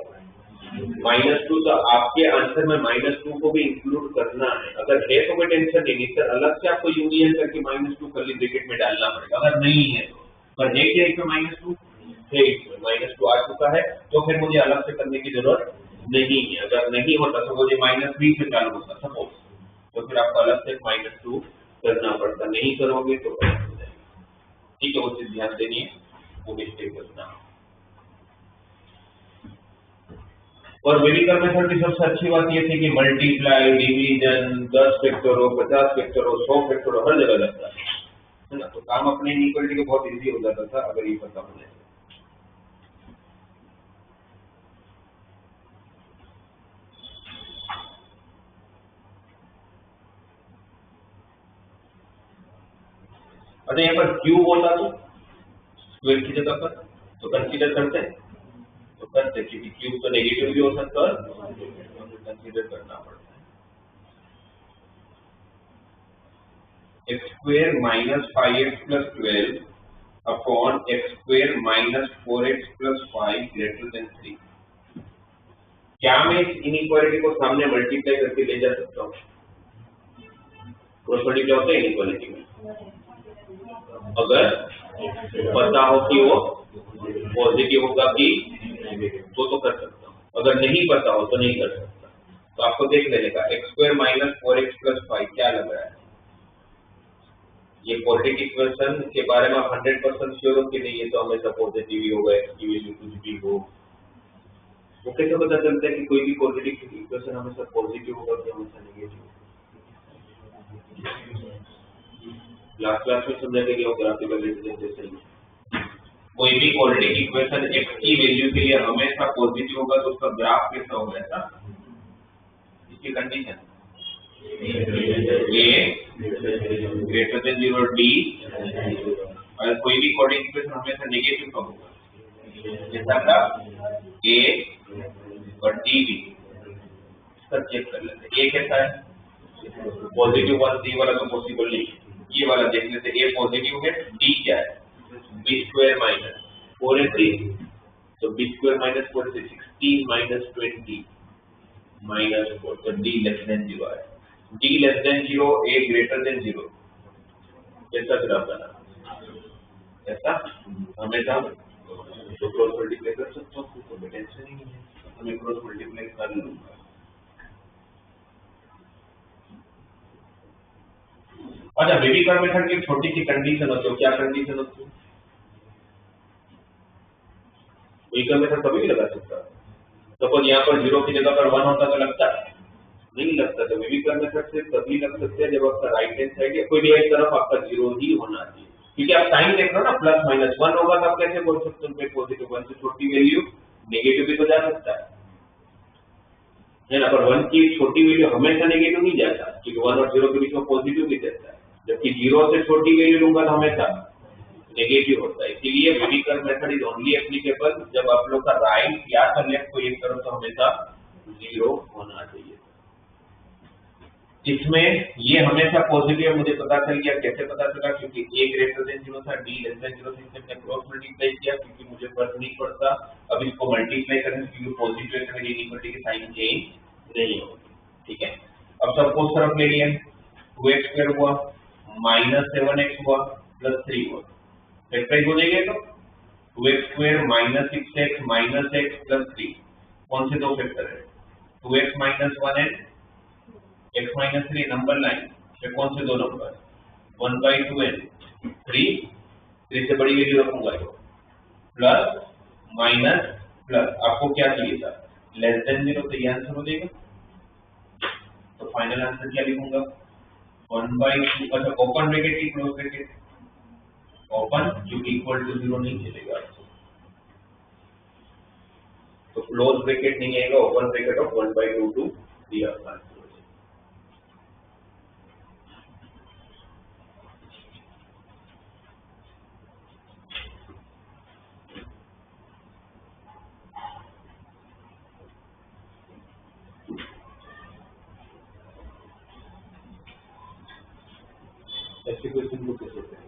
-2 तो आपके आंसर में -2 को भी इंक्लूड करना है। अगर है तो कोई टेंशन नहीं सर अलग से आपको यूनियन करके -2 कर्ली ब्रैकेट में डालना पड़ेगा अगर नहीं है तो। पर है क्या इसमें -2 है इसमें -2 आ चुका है तो फिर मुझे अलग से करने की जरूरत नहीं है। अगर नहीं होता तो मुझे -3 से चालू होता सपोज तो फिर आपको अलग से -2 करना पड़ता। नहीं करोगे तो गलत हो जाएगा। ठीक है वो चीज ध्यान देनी है वो मिस्टेक करना। और वेरिकल मेथड की सबसे अच्छी बात ये थी कि मल्टीप्लाई डिवीजन 10 फैक्टर हो 50 फैक्टर हो 100 फैक्टर हो हर जगह लगता है ना तो काम अपने इक्वलिटी के बहुत इजी हो जाता था अगर ये पता होने। अच्छा यहाँ पर क्यूब होता तो स्क्वायर की जगह पर तो कंसीडर करते हैं तो करते क्योंकि क्यूब तो नेगेटिव भी हो सकता है कंसीडर करना पड़ता है। x square -5x + 12 upon x square -4x + 5 greater than 3। क्या मैं इस इनइक्वालिटी को सामने मल्टीप्लाई करके ले जा सकता हूँ? क्रॉस मल्टीप्लाई होता है इनइक्वालिटी में अगर पता हो कि वो पॉजिटिव होगा कि तो कर सकता हूँ अगर नहीं पता हो तो नहीं कर सकता। तो आपको देख लेने का x स्क्वायर -4x + 5 क्या लग रहा है? ये क्वाड्रेटिक इक्वेशन के बारे में आप 100% श्योर हो कि नहीं ये तो हमेशा पॉजिटिव ही होगा x की वैल्यू कुछ भी हो। वो कैसे पता चलता है कि कोई भी क्वाड्रेटिक इक्वेशन हमेशा पॉजिटिव होगा कि हमेशा नेगेटिव? लास्ट क्लास में समझा गया ग्राफिकल रिप्रेजेंटेशन कोई भी क्वाड्रेटिक इक्वेशन x की वैल्यू के लिए हमेशा पॉजिटिव होगा तो उसका ग्राफ कैसा होगा ऐसा इसकी condition a greater than 0 d और कोई भी क्वाड्रेटिक इक्वेशन हमेशा नेगेटिव का होगा जैसा का a और d भी इसका चेक कर लेते हैं। a कैसा है पॉजिटिव वाला d वाला तो पॉसिबल नहीं है ये वाला देख लेते a पॉजिटिव है d क्या है b स्क्वायर -4ac तो b स्क्वायर -4 से 16 -20 -4 तो d लेस देन 0 है। d less than 0 a greater than 0 कैसा ग्राफ बना ऐसा हमेशा तो क्रॉस मल्टीप्लाई कर सकते हो तो टेंशन ही नहीं है हमें क्रॉस मल्टीप्लाई कर लूंगा। अच्छा वेरिकल मेथड की छोटी सी कंडीशन होती है क्या कंडीशन होती है? वेरिकल मेथड कभी भी लगा सकता है सपोज यहाँ पर 0 की जगह पर 1 होता तो लगता नहीं लगता तो वेरिकल मेथड से तभी लग सकते हैं जब आपका राइट हैंड साइड या कोई भी एक तरफ आपका 0 ही होना चाहिए क्योंकि आप साइन देख रहे हो ना +-1 होगा तो आप कैसे बोल सकते हो पॉजिटिव 1 से छोटी वैल्यू नेगेटिव भी तो जा सकता है ना पर 1 की छोटी वैल्यू हमेशा नेगेटिव नहीं जाता क्योंकि 1 और 0 के बीच में पॉजिटिव भी देता है जबकि 0 से छोटी वैल्यू लूंगा तो हमेशा नेगेटिव होता है। इसीलिए वेरिकल मेथड इज ओनली एप्लीकेबल जब आप लोग का राइट या तो लेफ्ट को एक तरफ तो हमेशा 0 होना चाहिए। इसमें ये हमेशा पॉजिटिव है मुझे पता चल गया कैसे पता चला क्योंकि a ग्रेटर देन 0 था d लेस देन 0 से मैंने क्रॉस मल्टीप्लाई किया क्योंकि मुझे फर्क नहीं पड़ता अब इसको मल्टीप्लाई करने से क्योंकि पॉजिटिव है तो मेरी इक्वलिटी की साइन चेंज नहीं होगी। ठीक है अब सबको उस तरफ ले लिया 2x² हुआ -7x हुआ +3 हुआ फैक्टराइज हो जाएगा 2x square minus 6x minus x plus 3 कौन से दो फैक्टर है? 2x minus 1n x minus 3 number line में कौन से दो नंबर? 1/2n 3 से बड़ी वैल्यू रखूंगा प्लस माइनस प्लस आपको क्या चाहिए था? लेस देन 0, तो ये आंसर हो जाएगा। तो फाइनल आंसर क्या लिखूंगा? 1/2 अच्छा ओपन ब्रैकेट की क्लोज ब्रैकेट ओपन क्योंकि इक्वल टू 0 नहीं चलेगा तो क्लोज ब्रैकेट नहीं आएगा ओपन ब्रैकेट ऑफ 1/2 टू दिया आंसर। ऐसे क्वेश्चन को कैसे करें?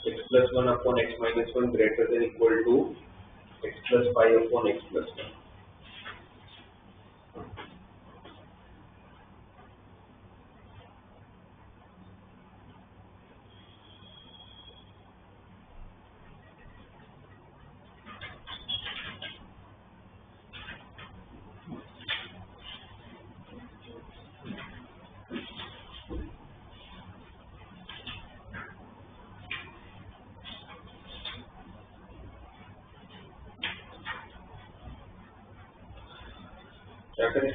x plus 1 upon x minus 1 greater than equal to x plus 5 upon x plus 1. क्या करें?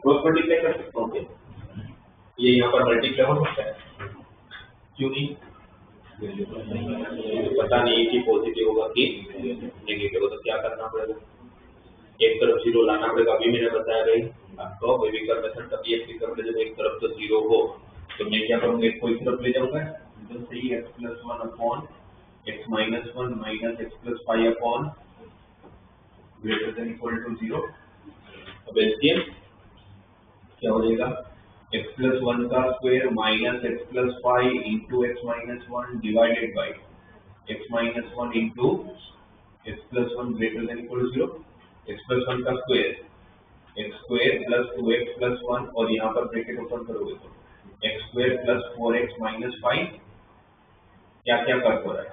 क्रॉस मल्टीप्लाई कर सकता हूँ क्या? ये यहाँ पर मल्टीप्लाई हो सकता है, क्यों नहीं? पता नहीं कि पॉजिटिव होगा कि नेगेटिव होगा, तो क्या करना पड़ेगा? एक तरफ 0 लाना पड़ेगा। अभी मैंने बताया भाई आपको वेविकर मेथड तभी एप्लीकेबल है जब एक तरफ तो 0 हो। तो मैं क्या करूँगा? एक को इस तरफ ले जाऊंगा तो सही x plus 1 upon x minus 1 minus x plus 5 upon greater than equal to 0। अब एलसीएम क्या हो जाएगा? x plus 1 का square minus x plus 5 into x minus 1 divided by x minus 1 into x plus 1 greater than equal to 0। x plus 1 का square x square plus 2x plus 1 और यहाँ पर bracket open करोगे तो x square plus 4x minus 5 क्या क्या कर हो रहा है?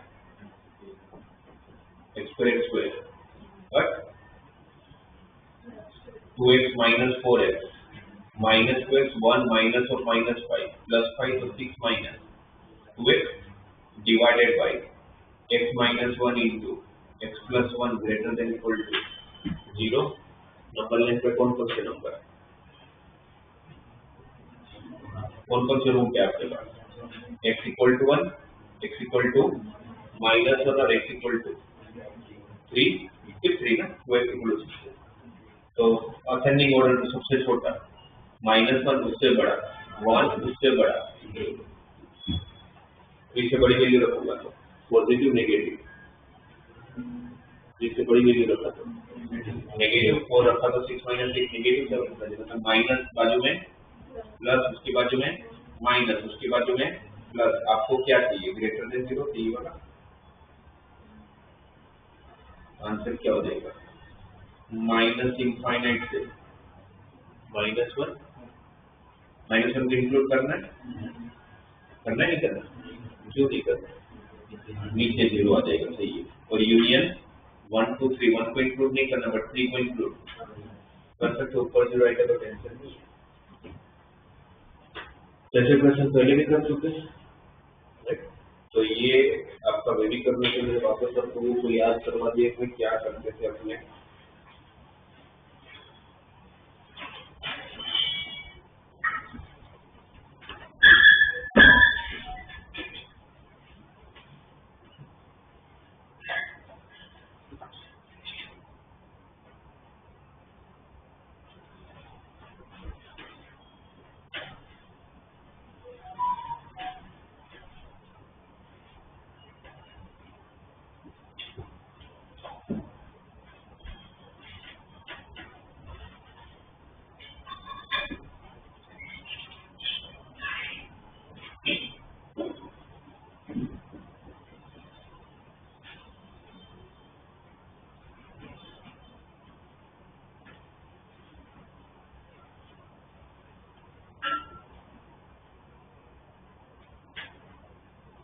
x square but 2x minus 4x minus 2x 1 minus of minus 5 plus 5 तो 6 minus 2x divided by x minus 1 into x plus 1 greater than equal to 0। Number line पे कौन कौन से नंबर है? कौन कौन से रूट है आपके पास? x equal to 1 x equal to minus 1 और x इक्वल टू 3 3 ना 2x इक्वल टू 6। तो असेंडिंग ऑर्डर में सबसे छोटा -1 उससे बड़ा 1 उससे बड़ा 3 से बड़ी वैल्यू रखूंगा तो पॉजिटिव नेगेटिव 3 से बड़ी वैल्यू रखा तो नेगेटिव 4 रखा तो 6 माइनस 6 नेगेटिव 7 रखा मतलब माइनस बाजू में प्लस उसके बाजू में माइनस उसके बाजू में प्लस। आपको क्या चाहिए? ग्रेटर देन 0 चाहिए वाला आंसर क्या हो जाएगा? माइनस इनफाइनाइट से -1 -1 को इंक्लूड करना है नहीं करना? क्यों नहीं करना? नीचे 0 आ जाएगा सही है। और यूनियन 1 2 3 1 को इंक्लूड नहीं करना बट 3 को इंक्लूड कर सकते। ऊपर 0 आएगा तो टेंशन नहीं है। जैसे प्रश्न पहले भी कर चुके हैं तो ये आपका वेरी करने के लिए वापस आप लोगों को याद करवा दिए कि क्या करते थे अपने।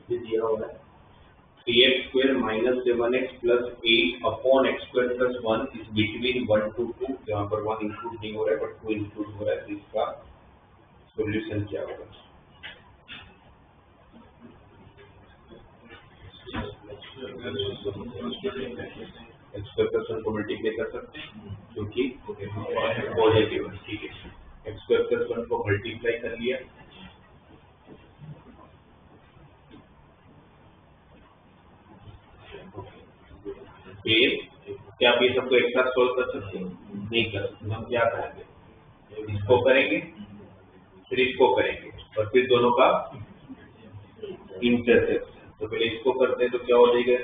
ये दिया हुआ है 3x square minus 7x plus 8 upon x square plus 1 is between 1 to 2, जहाँ पर 1 इंक्लूड नहीं हो रहा है बट 2 इंक्लूड हो रहा है, तो इसका सॉल्यूशन क्या होगा? x square plus 1 को मल्टीप्लाई कर सकते हैं क्योंकि पॉजिटिव है, ठीक है। x square plus 1 को मल्टीप्लाई कर लिया, फिर क्या आप ये सबको एक साथ सोल्व कर सकते हैं? नहीं कर सकते। हम क्या करेंगे? इसको करेंगे, फिर इसको करेंगे और फिर दोनों का इंटरसेक्शन। तो पहले इसको करते हैं तो क्या हो जाएगा?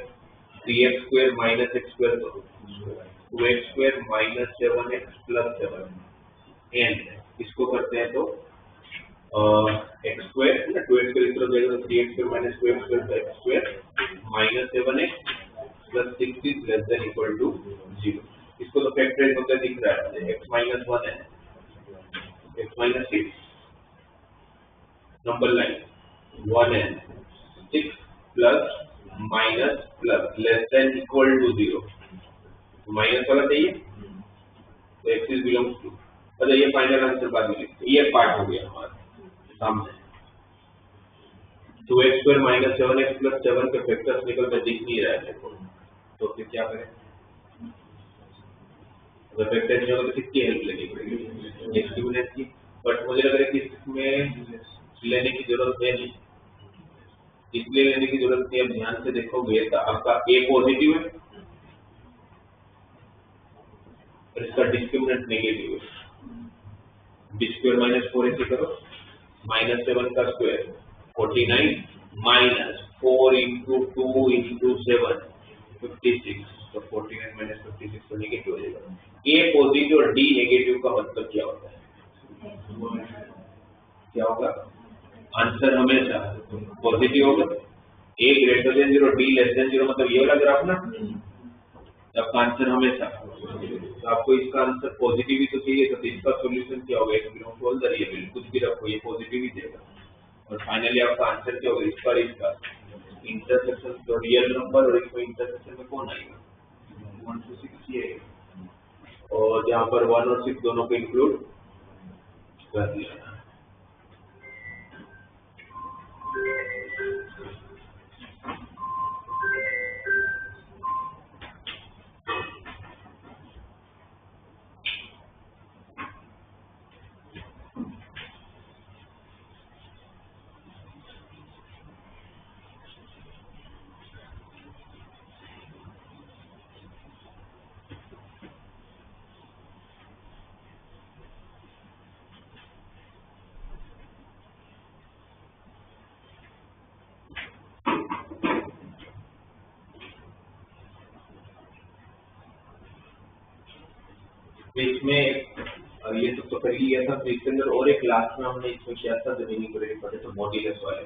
3x square minus x square, 2x square minus 7x plus 7 and इसको करते हैं तो एक्स स्क्वायर ना 2x स्क्वायर इस तरफ जाएगा तो 3x square minus 2x square x square minus 7x plus 6 is less than equal to 0। इसको तो फैक्टराइज होता दिख रहा है, x माइनस 1 है, x माइनस 6 नंबर लाइन 1 है 6 plus minus plus less than equal to 0, minus वाला चाहिए तो x इज बिलोंग्स टू, अच्छा ये फाइनल आंसर बाद में लिखते हैं, ये पार्ट हो गया हमारा सामने। 2x square minus 7x plus 7 के फैक्टर्स निकलते दिख नहीं रहा है देखो, तो फिर क्या करें? अगर फैक्टर नहीं होगा तो किसकी हेल्प लेनी पड़ेगी? एक्सक्यूनेट की, बट मुझे लग रहा है कि इसमें लेने की जरूरत है नहीं, इसलिए लेने की जरूरत नहीं। अब ध्यान से देखोगे तो आपका a पॉजिटिव है और इसका डिस्क्रिमिनेंट नेगेटिव है। b स्क्वायर माइनस 4 ऐसे करो, माइनस 7 का स्क्वायर 49 माइनस 4 इंटू 2 इंटू 7 56, तो 49 माइनस 56 तो नेगेटिव हो जाएगा। a पॉजिटिव और d नेगेटिव का मतलब क्या होता है? क्या होगा? आंसर हमेशा पॉजिटिव होगा। a greater than 0 d less than 0 मतलब ये वाला ग्राफ ना, आपका आंसर हमेशा, तो आपको इसका आंसर पॉजिटिव ही तो चाहिए, तो इसका सॉल्यूशन क्या होगा? x belongs to all the real, कुछ भी रखो ये पॉजिटिव ही देगा। और फाइनली आपका आंसर क्या होगा? इसका इंटरसेक्शन, तो रियल नंबर और इसमें इंटरसेक्शन में कौन आएगा? 1 to 6 ये, और जहाँ पर 1 और 6 दोनों को इंक्लूड कर लिया। इसमें ये तो कर लिया था, तो इसके अंदर और एक लास्ट में हमने इसमें किया था जमीनी को रेडी पड़े तो मॉड्यूलस वाले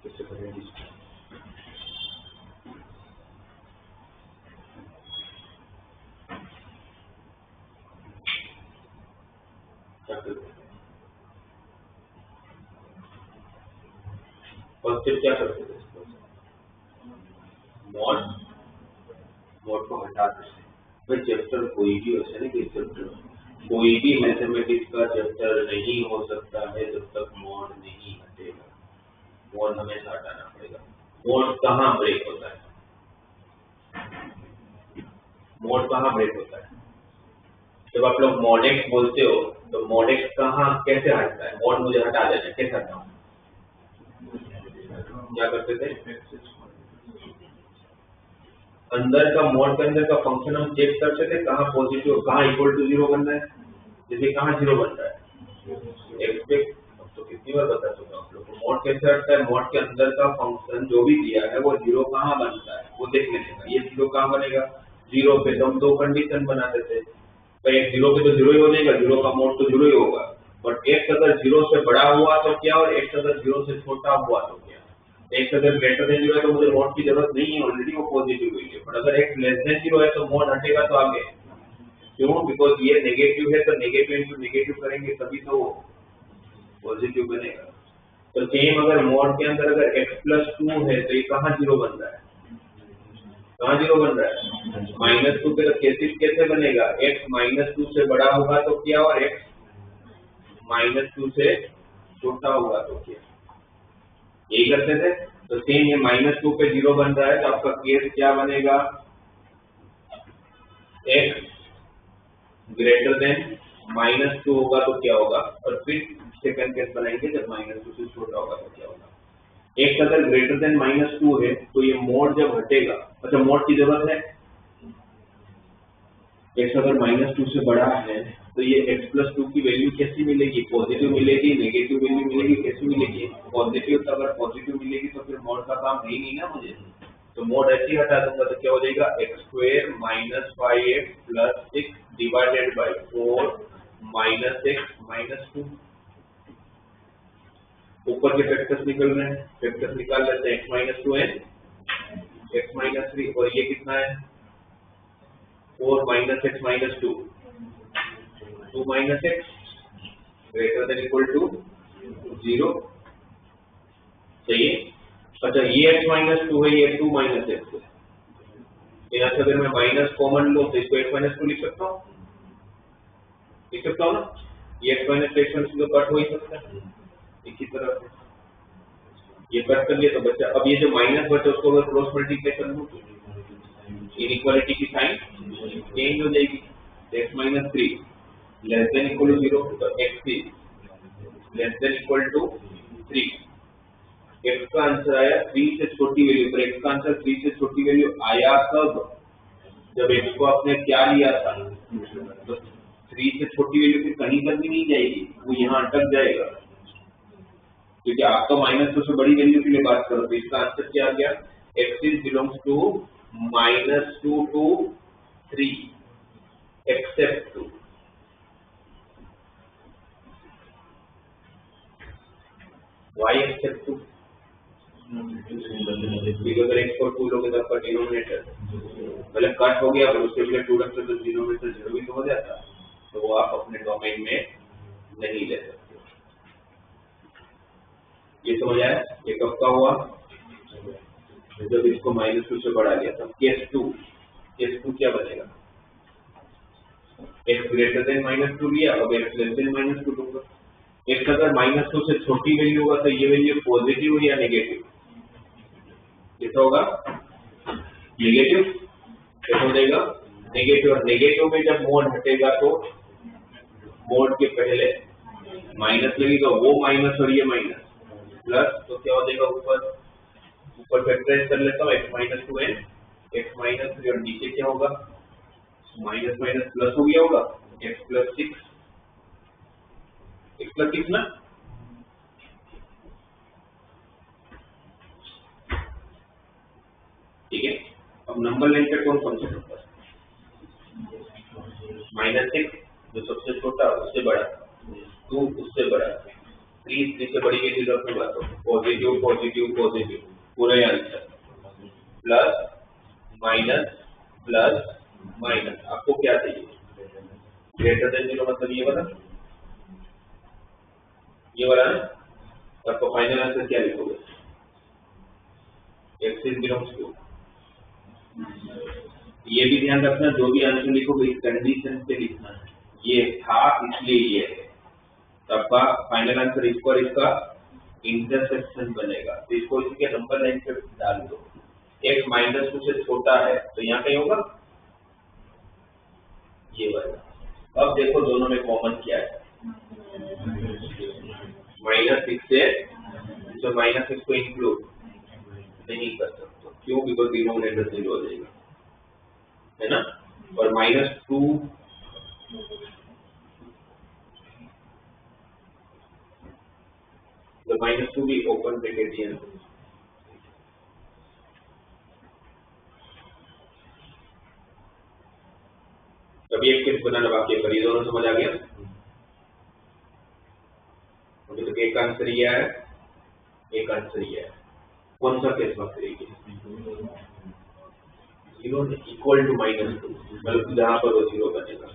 किससे करेंगे? और फिर क्या करते थे? मॉड को हटा देते। भाई चैप्टर कोई भी हो सकता है कि चैप्टर कोई भी मैथमेटिक्स का चैप्टर नहीं हो सकता है जब तक मॉड नहीं हटेगा। मॉड हमेशा हटाना पड़ेगा। मॉड कहाँ ब्रेक होता है? मॉड कहाँ ब्रेक होता है? जब आप लोग मॉडेक्स बोलते हो तो मॉडेक्स कहाँ कैसे हटता है? मॉड मुझे हटा देना, कैसे हटाऊं? क्या करते थे? अंदर का मॉड के अंदर का फंक्शन हम चेक करते थे, कहाँ पॉजिटिव कहाँ इक्वल टू 0 बन रहा है, जैसे कहाँ 0 बन रहा है एक्सपेक्ट, तो कितनी बार बता चुका आप लोग को मॉड कैसे हटता है। मॉड के अंदर का फंक्शन जो भी दिया है वो 0 कहाँ बनता है वो देख लेने का। ये 0 कहाँ बनेगा? 0 पे तो हम दो कंडीशन बनाते थे, तो एक 0 पे तो 0 ही हो जाएगा, 0 का मॉड तो 0 ही होगा, और x अगर 0 से बड़ा हुआ तो क्या, और x अगर 0 से छोटा हुआ तो क्या। x अगर ग्रेटर देन 0 है तो मुझे मोड की जरूरत नहीं है, ऑलरेडी वो पॉजिटिव हुई है। पर अगर x लेस देन 0 है तो मोड हटेगा तो आगे, क्यों, बिकॉज ये नेगेटिव है तो नेगेटिव इंटू नेगेटिव करेंगे तभी तो वो पॉजिटिव बनेगा। तो सेम अगर मोड के अंदर अगर x+2 है तो ये कहाँ 0 बन रहा है, कहाँ 0 बन रहा है, -2 पे। तो कैसे बनेगा, x -2 से बड़ा होगा तो क्या, और x -2 से छोटा होगा तो क्या, यही करते थे। तो सेम ये -2 पे 0 बन रहा है तो आपका केस क्या बनेगा, x ग्रेटर देन -2 होगा तो क्या होगा, और फिर सेकंड केस बनाएंगे जब -2 से छोटा होगा तो क्या होगा। x अगर ग्रेटर देन -2 है तो ये मोड जब हटेगा, अच्छा मोड की जरूरत है, x अगर -2 से बड़ा है तो ये x+2 की वैल्यू कैसी मिलेगी, पॉजिटिव मिलेगी, नेगेटिव वैल्यू मिलेगी, कैसी मिलेगी, पॉजिटिव। तो अगर पॉजिटिव मिलेगी तो फिर मोड का काम है ही नहीं ना मुझे, तो मोड ऐसे ही हटा दूंगा तो क्या हो जाएगा, x² - 5x + 6 divided by 4 -x - 2। ऊपर के फैक्टर्स निकल रहे हैं, फैक्टर्स निकाल लेते हैं, x - 2 है, x - 3, और ये कितना है 4 -x - 2, 2 - x greater than equal to 0, सही है। अच्छा ये x - 2 है, ये 2 - x है, यहाँ से अगर मैं माइनस कॉमन लूं तो इसको x - 2 लिख सकता हूँ, लिख सकता हूँ ना, ये x - x तो कट हो ही सकता है इसी तरह से, ये कट कर लिया तो बच्चा, अब ये जो माइनस बचा उसको अगर क्रॉस मल्टीप्लिकेशन लूं तो इनइक्वालिटी की साइन चेंज हो जाएगी। x - 3 less than equal to 0, तो x3 less than equal to 3, x का आंसर आया 3 से छोटी वैल्यू पर, x का आंसर 3 से छोटी वैल्यू आया तब जब x को आपने क्या लिया था, तो 3 से छोटी वैल्यू फिर कहीं तक भी नहीं जाएगी, वो यहाँ अटक जाएगा, क्योंकि आप तो -2 से बड़ी वैल्यू के लिए बात करो। तो इसका आंसर क्या आ गया, x belongs to -2 to 3 except 2। why except 2, क्योंकि अगर x को 2 लोगे तो आपका डिनोमिनेटर मतलब कट हो गया, पर उसके लिए 2 रखते तो डिनोमिनेटर 0 भी तो हो जाता, तो वो आप अपने डोमेन में नहीं ले सकते। ये समझ आया, ये कब का हुआ, जब इसको -2 से बढ़ा लिया। तब केस 2 क्या बनेगा, x ग्रेटर देन -2 लिया, अब x लेस देन -2 लूंगा। x अगर -2 से छोटी वैल्यू होगा तो ये वैल्यू पॉजिटिव या नेगेटिव, कैसा होगा, नेगेटिव, कैसा हो जाएगा, नेगेटिव। और नेगेटिव में जब मोड हटेगा तो मोड के पहले माइनस लगेगा, वो माइनस और ये माइनस प्लस, तो क्या हो जाएगा, ऊपर फैक्टराइज कर लेता हूँ, x - 2 है, x - 3, और नीचे क्या होगा, माइनस माइनस प्लस हो गया होगा, x+6, x+6 ना, ठीक है। अब नंबर लाइन पे कौन कौन सा नंबर, -6 जो सबसे छोटा उससे बड़ा, 2 उससे बड़ा, 3 से बड़ी के लिए रखने बात हो, पॉजिटिव पॉजिटिव पॉजिटिव पूरा answer, plus minus plus minus. आपको क्या चाहिए, ग्रेटर देन 0 मतलब ये वाला ना, आपको फाइनल आंसर क्या लिखोगे, x बिलोंग्स टू, ये भी ध्यान रखना जो भी आंसर लिखोगे इस कंडीशन से लिखना है, ये था इसलिए ये है, तो आपका फाइनल आंसर इसको और इसका इंटरसेक्शन बनेगा। तो इसको इसी के नंबर लाइन पे डाल दो, x -2 से छोटा है तो यहाँ कहीं होगा ये वाला। अब देखो दोनों में कॉमन क्या है, -6 से, तो -6 को इंक्लूड नहीं कर सकते, क्यों, बिकॉज डिनोमिनेटर 0 हो जाएगा, है ना, और -2 तो -2 भी ओपन ब्रैकेट दिया, तभी एक केस बनाना बाकी है, पर ये दोनों समझ आ गया। आंसर ये है, एक आंसर ये है। कौन सा केस बात करेगी? 0 इक्वल टू -2, मतलब जहां पर वो 0 बनेगा,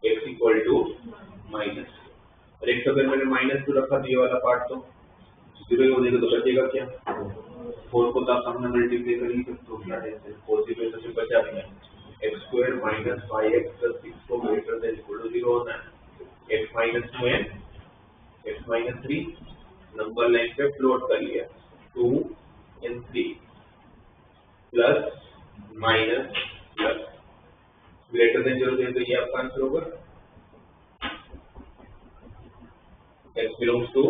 x इक्वल टू माइनस, और एक अगर मैंने -2 रखा तो ये वाला पार्ट तो 0 हो जाएगा, तो बचेगा क्या? 4 को तो आप सामने मल्टीप्लाई कर ही सकते हो, क्या है 4 से तो सिर्फ बचा नहीं है, x² - 5x + 6 को ग्रेटर देन इक्वल टू 0 होना है। x - 2 है, x - 3 नंबर लाइन पे प्लॉट कर लिया, 2 and 3 plus minus plus greater than 0 दे, तो ये आपका आंसर होगा। x belongs to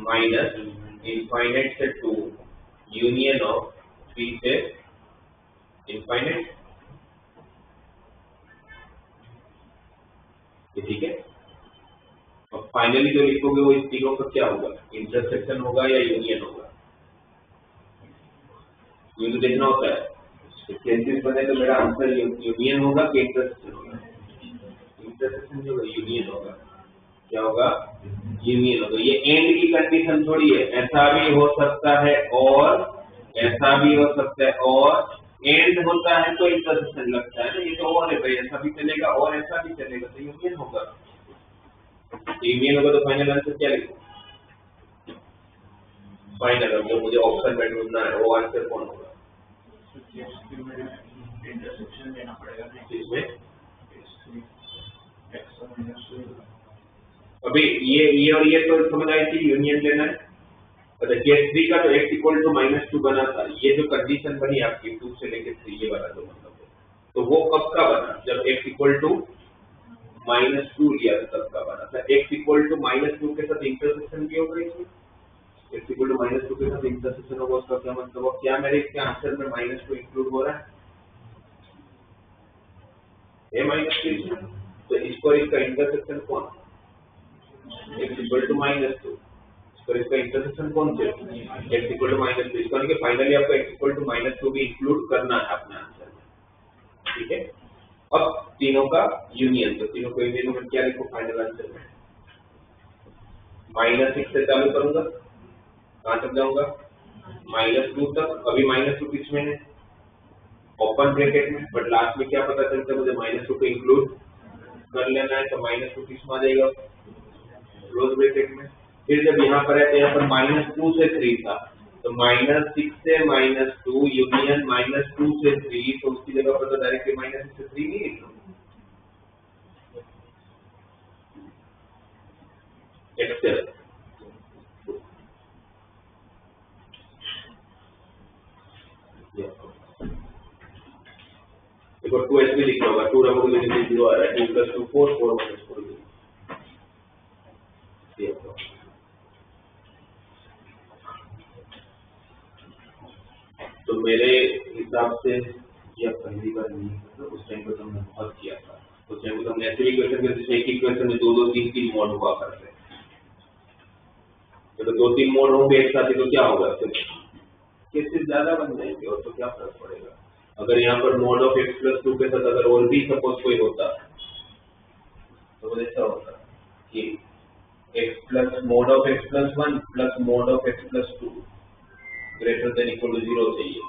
minus infinite से 2 यूनियन ऑफ 3 से इनफाइनाइट, ठीक है। और फाइनली जो लिखोगे वो इस तीनों का क्या होगा, इंटरसेक्शन होगा या यूनियन होगा, ये तो देखना होता है। केसेस बने तो मेरा आंसर यूनियन होगा कि इंटरसेक्शन होगा? इंटरसेक्शन जो है यूनियन होगा, क्या होगा? यूनियन होगा। ये एंड की कंडीशन थोड़ी है, ऐसा भी हो सकता है और ऐसा भी हो सकता है, और एंड होता है तो इंटरसेक्शन लगता है ना, ये तो और है भाई, ऐसा भी चलेगा और ऐसा भी चलेगा, तो यूनियन होगा। यूनियन होगा तो फाइनल आंसर क्या लिखो? फाइनल जो मुझे ऑप्शन में ढूंढना है वो आंसर कौन होगा? इंटरसेक्शन लेना पड़ेगा ना इसमें। x -2 अभी ये और ये तो समझ आई थी, यूनियन लेना है। अच्छा केस 3 का तो x इक्वल टू -2 बना था, ये जो कंडीशन बनी आपकी 2 से लेके 3, ये वाला जो मतलब है, तो वो कब का बना? जब x इक्वल टू -2 लिया था तब का बना था। x इक्वल टू -2 के साथ इंटरसेक्शन भी होगा, इसमें x इक्वल टू -2 के साथ इंटरसेक्शन होगा, उसका क्या मतलब है? क्या मेरे इसके आंसर में -2 इंक्लूड हो रहा है? ये -2 इसमें, तो इसको इसका इंटरसेक्शन कौन? x इक्वल टू -2, इसको इसका इंटरसेक्शन कौन से? x इक्वल टू -2, इसको नहीं कि फाइनली आपको x इक्वल टू -2 भी इंक्लूड करना है अपने आंसर में, ठीक है। अब तीनों का यूनियन, तो तीनों को यूनियन में क्या लिखो फाइनल आंसर में? -6 से चालू करूंगा, कहां तक जाऊंगा? -2 तक। अभी -2 किस में है? ओपन ब्रैकेट में, बट लास्ट में क्या पता चलता है मुझे? -2 को इंक्लूड कर लेना है, तो -2 किस में आ जाएगा? क्लोज ब्रैकेट में। फिर जब यहाँ पर है तो यहाँ पर -2 से 3 था, तो -6 से -2 यूनियन -2 से 3, तो उसकी जगह पर तो डायरेक्टली -6 से 3 नहीं लिख लो, एक्सेल। देखो 2s भी लिखना होगा, 2 रखोगे तो 0 आ रहा है, 2 + 2 4, 4 - 4 तो मेरे हिसाब से ये पहली बार नहीं है, तो उस टाइम पे हमने बहुत किया था। उस टाइम पे हमने ऐसे भी क्वेश्चन करते थे, एक ही क्वेश्चन में 2 2 3 3 मोड हुआ करते हैं, तो 2 3 मोड होंगे एक साथ ही तो क्या होगा? केसेस ज्यादा बन जाएंगे, और तो क्या फर्क पड़ेगा? अगर यहाँ पर मोड ऑफ x + 2 के साथ अगर और भी सपोज कोई होता तो ऐसा होता कि x plus mod of x + 1 plus mod of x + 2 greater than equal to 0 चाहिए,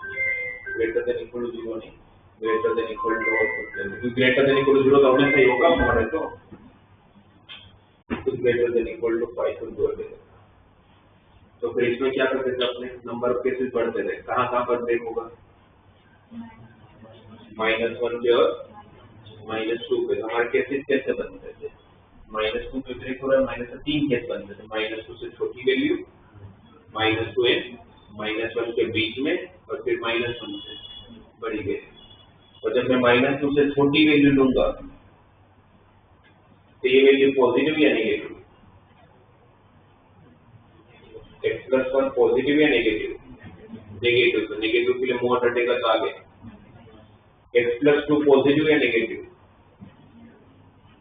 ग्रेटर देन इक्वल टू 0 नहीं, ग्रेटर देन इक्वल टू, क्योंकि ग्रेटर देन इक्वल टू 0 तो हमेशा ही होगा, मोड है तो ग्रेटर देन इक्वल टू 5 तो 2 है। तो फिर इसमें क्या करते थे अपने? नंबर ऑफ केसेस बढ़ते थे, कहाँ पर ब्रेक होगा? -1 पे और -2 पे। तो हमारे केसेस कैसे बनते थे? -2 पे ब्रेक हो रहा है, -3 केस बनते थे, -2 से छोटी वैल्यू, -2 एंड -1 के बीच में, और फिर -1 से बड़ी वैल्यू। और जब मैं -2 से छोटी वैल्यू लूंगा तो ये वैल्यू पॉजिटिव या नेगेटिव? x + 1 पॉजिटिव या नेगेटिव? नेगेटिव, तो नेगेटिव के लिए मोड हटेगा तो आगे x + 2 पॉजिटिव या नेगेटिव?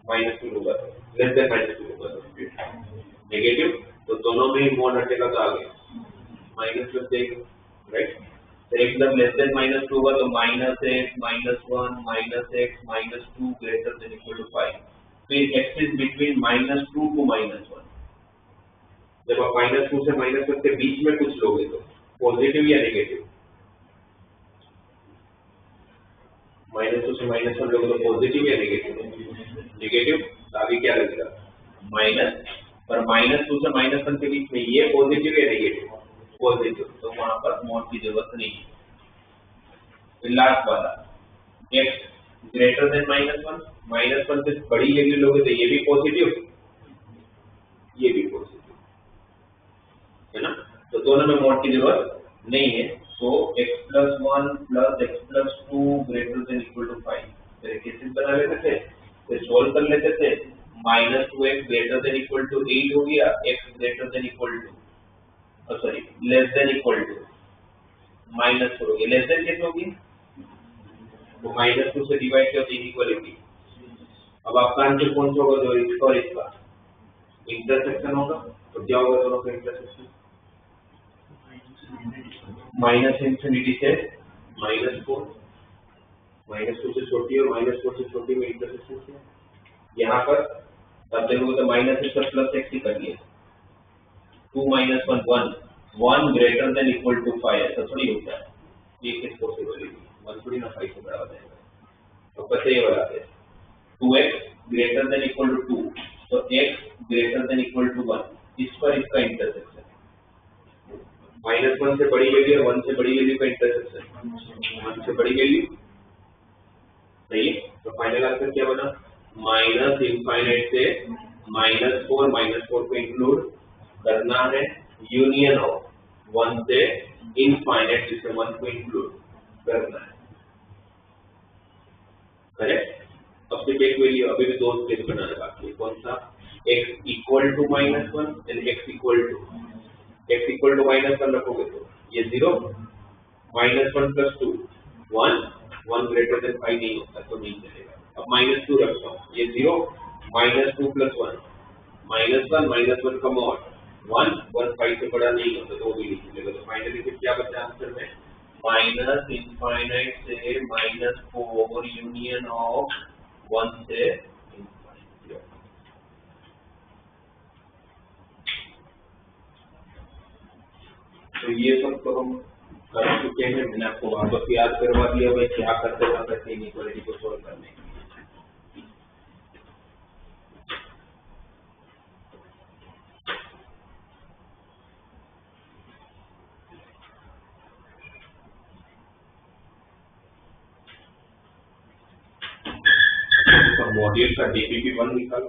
-2 होगा, लेस देन -2 होगा नेगेटिव, तो दोनों में ही मोड हटेगा तो आगे माइनस प्लस देगा, राइट। तो एकदम लेस देन -2 होगा तो -x -1 -x -2 greater than equal to 5, फिर x इज बिटवीन -2 टू -1। जब आप -2 से -1 के बीच में कुछ लोगे तो पॉजिटिव या नेगेटिव? -2 से -1 लोगे तो पॉजिटिव या नेगेटिव? नेगेटिव। आगे क्या लगेगा? माइनस। पर -2 से -1 के बीच में ये पॉजिटिव या नेगेटिव? पॉजिटिव। तो वहां पर मॉड की जरूरत नहीं है। फिर लास्ट वाला x ग्रेटर देन -1, -1 से बड़ी वैल्यू लोगे तो ये भी पॉजिटिव, ये भी पॉजिटिव, है ना? तो दोनों में मॉड की जरूरत नहीं है। तो x+1 + x+2 greater than equal to 5 फिर कैसे बना लेते थे? फिर सोल्व कर लेते थे। -2x greater than equal to 8 हो गया, x greater than equal to sorry less than equal to -4 हो गया। लेस देन कैसे होगी? तो -2 से डिवाइड किया तो इनइक्वालिटी। अब आपका आंसर कौन सा होगा? जो इसका और इसका इंटरसेक्शन होगा। तो क्या होगा दोनों का इंटरसेक्शन? -∞ से -4, -2 से छोटी और -4 से छोटी में इंटरसेक्शन किया। यहाँ पर तब देखोगे तो -x और +x ही कर लिया। 2 - 1 1 1 ग्रेटर देन इक्वल टू 5 ऐसा थोड़ी होता है। ये किस पॉसिबल है? 1 थोड़ी ना 5 से बड़ा हो जाएगा। तो कैसे ये वाला है? 2x greater than equal to 2 तो x greater than equal to 1 इस पर इसका इंटरसेक्शन। -1 से बड़ी वैल्यू और 1 से बड़ी वैल्यू का इंटरसेक्शन 1 से बड़ी वैल्यू। सही है। तो फाइनल आंसर क्या बना? -∞ से -4 को इंक्लूड करना है, यूनियन ऑफ 1 से इनफाइनाइट जिससे 1 को इंक्लूड करना है। करेक्ट। अब सिर्फ एक वैल्यू, अभी भी दो स्टेप बनाने बाकी है। कौन सा? x equal to -1 and x equal to -1 रखोगे तो ये 0, -1 + 2 1 1 ग्रेटर देन 5 नहीं होता तो नहीं चलेगा। अब -2 रखता हूँ, ये 0 -2 + 1 -1 का मॉड 1 1 5 से बड़ा नहीं होता तो वो भी लिख लेगा। तो फाइनली फिर क्या बचा आंसर में? -∞ से -4 यूनियन ऑफ 1 से ∞। तो ये सब तो हम कर चुके हैं। मैंने आपको वापस याद करवा दिया भाई क्या करते थे इनइक्वालिटी को सोल्व करने के लिए। मॉड्यूल का DPP1 निकालो।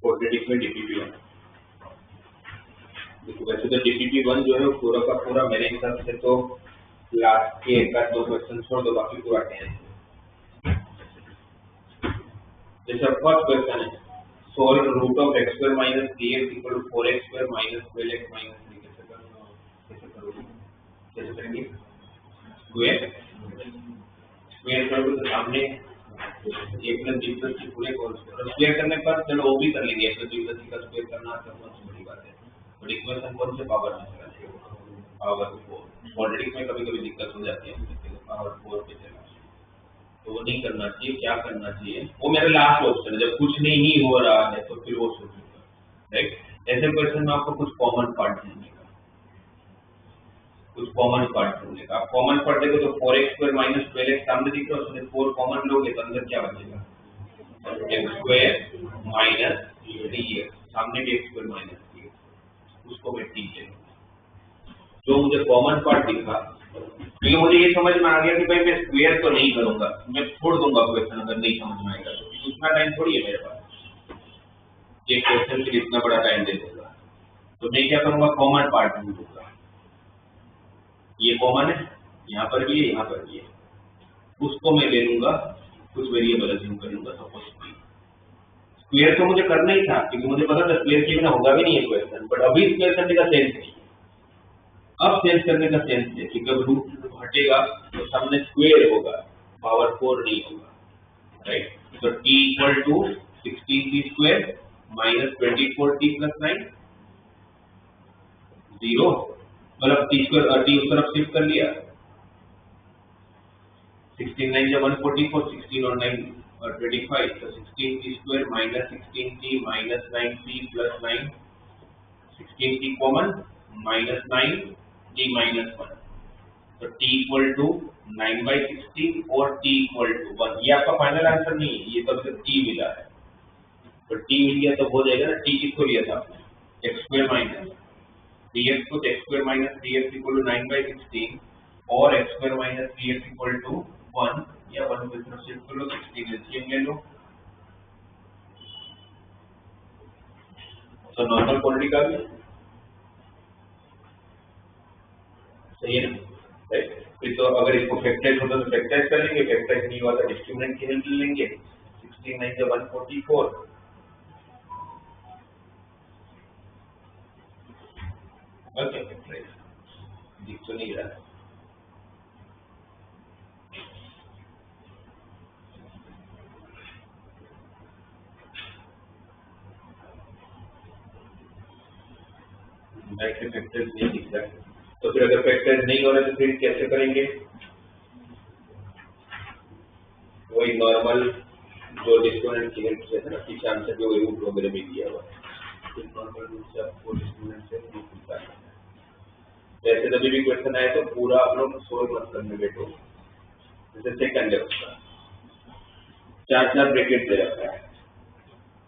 क्वाड्रेटिक में DPP1 देखो। वैसे तो DPP1 जो है वो पूरा का पूरा मेरे हिसाब से तो लास्ट के एक आध दो क्वेश्चन छोड़ दो बाकी पूरा टेंस। जैसे फर्स्ट क्वेश्चन है solve root of x² - 3x = 4x² - 12x - 3 कैसे करेंगे? स्क्वायर करोगे तो सामने a + b + c पूरे को स्क्वायर करने पर चलो वो भी कर लेंगे। a + b + c का स्क्वायर करना तो बहुत बड़ी बात है। बट इक्वेशन कौन से पावर में चला जाएगा? पावर 4। क्वाड्रेटिक में कभी-कभी दिक्कत हो जाती है पावर 4 पे चला, तो वो नहीं करना चाहिए। क्या करना चाहिए? वो मेरा लास्ट ऑप्शन है। जब कुछ नहीं ही हो रहा है तो फिर वो सोचूंगा, राइट? ऐसे क्वेश्चन में आपको कुछ कॉमन पार्ट ढूंढने का, आप कॉमन पार्ट देखो तो 4x² - 12x सामने दिख रहा है, उसमें 4 कॉमन लोगे तो अंदर क्या बचेगा? x² - 3x सामने भी x² - 3x, उसको मैं t ले जो मुझे कॉमन पार्ट दिखा, क्योंकि मुझे ये समझ में आ गया कि भाई मैं स्क्वायर तो नहीं करूंगा, मैं छोड़ दूंगा क्वेश्चन अगर नहीं समझ में आएगा तो, उतना टाइम थोड़ी है मेरे पास एक क्वेश्चन के लिए इतना बड़ा टाइम दे दूंगा। तो मैं क्या करूंगा, कॉमन पार्ट ढूंढूंगा। ये कॉमन है, यहाँ पर भी है, यहाँ पर भी है, उसको मैं ले लूंगा, कुछ वेरिएबल अज्यूम कर लूंगा, सपोज स्क्वायर तो मुझे करना ही था क्योंकि मुझे पता था स्क्वायर के बिना होगा भी नहीं है क्वेश्चन, बट अभी स्क्वायर करने का सेंस नहीं है। अब सेंस करने का सेंस है कि जब रूट हटेगा तो सामने स्क्वायर होगा, पावर 4 नहीं होगा, राइट। तो t equal to 16t square minus 24t plus 9 0, मतलब t स्क्वायर t उस तरफ शिफ्ट कर लिया, 16 9 जब 144, 16 और 9 और 25, तो 16t square minus 16t minus 9t plus 9, 16t common minus 9t minus 1, तो t इक्वल टू 9/16 और t इक्वल टू 1। ये आपका फाइनल आंसर नहीं है, ये तो सिर्फ t मिला है, तो t मिल गया तो हो जाएगा ना। t किसको लिया था आपने, x स्क्वायर माइनस 3x को, x square minus 3x equal to 9/16 और x square minus 3x equal to 1, या 1 को इतना शिफ्ट कर लो, 16 एलसीएम ले लो, तो नॉर्मल क्वांटिटी का भी सही है ना, राइट। फिर तो अगर इसको फैक्टराइज होता तो फैक्टराइज कर लेंगे, फैक्टराइज नहीं हुआ तो डिस्क्रिमिनेंट की हेल्प ले लेंगे, 16 9 जब 144, ओके फैक्टराइज दिख तो नहीं रहा है। फैक्टर्स नहीं दिख रहा है, तो फिर अगर फैक्टर्स नहीं हो रहा तो फिर कैसे करेंगे, वही नॉर्मल जो डिस्क्रिमिनेंट की हेल्प से है ना, पीछे आंसर जो रूट वगैरह में दिया हुआ है, तो नॉर्मल रूट से आपको डिस्क्रिमिनेंट से रूट निकालना है। जैसे जब भी क्वेश्चन आए तो पूरा आप लोग सोल्व मत करने बैठो, जैसे सेकंड है उसका 4 ब्रैकेट दे रखा है,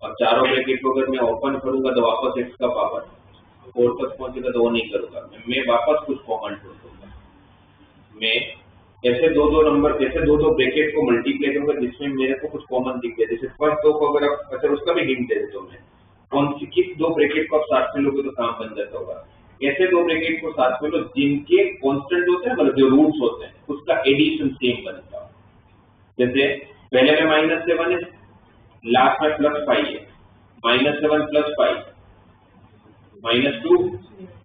और चारों ब्रैकेट को अगर मैं ओपन करूंगा तो वापस x का पावर 4 तक पहुंचेगा, तो वो नहीं करूंगा मैं वापस कुछ कॉमन ढूंढूंगा। मैं ऐसे दो नंबर, जैसे दो ब्रैकेट को मल्टीप्लाई करूंगा जिसमें मेरे को कुछ कॉमन दिख जाए, जैसे फर्स्ट दो को अगर आप, अच्छा उसका भी हिंट दे देता हूं मैं, कौन सी किस दो ब्रैकेट को आप साथ में लोगे तो काम बन जाता होगा। ऐसे दो ब्रैकेट को साथ में लो जिनके कांस्टेंट होते हैं, मतलब जो रूट्स होते हैं उसका एडिशन सेम बनता है। जैसे पहले में -7 है, लास्ट में +5 है, -7 + 5 -2,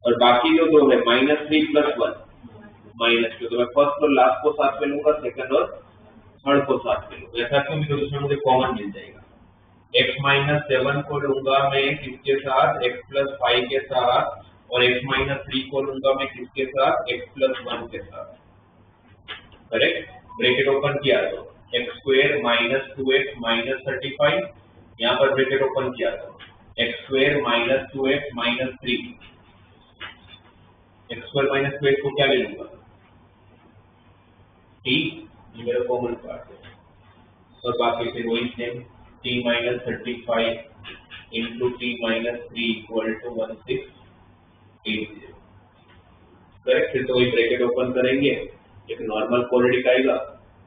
और बाकी जो दो है -3 + 1 -2, तो मैं फर्स्ट और लास्ट को साथ में लूंगा, सेकंड और थर्ड को साथ में लूंगा। ऐसा क्यों, because उसमें मुझे कॉमन मिल जाएगा। x - 7 को लूंगा मैं किसके साथ, x + 5 के साथ, और x - 3 को लूंगा मैं किसके साथ, x + 1 के साथ, करेक्ट। ब्रैकेट ओपन किया तो x² - 2x - 35, यहाँ पर ब्रैकेट ओपन किया तो x² - 2x - 3, x² - 2x को क्या ले लूंगा, t, ये मेरा कॉमन पार्ट है, और बाकी से वही same, t - 35 into t - 3 equal to 1680, correct. फिर तो वही ब्रैकेट ओपन करेंगे, एक नॉर्मल क्वाड्रेटिक आएगा,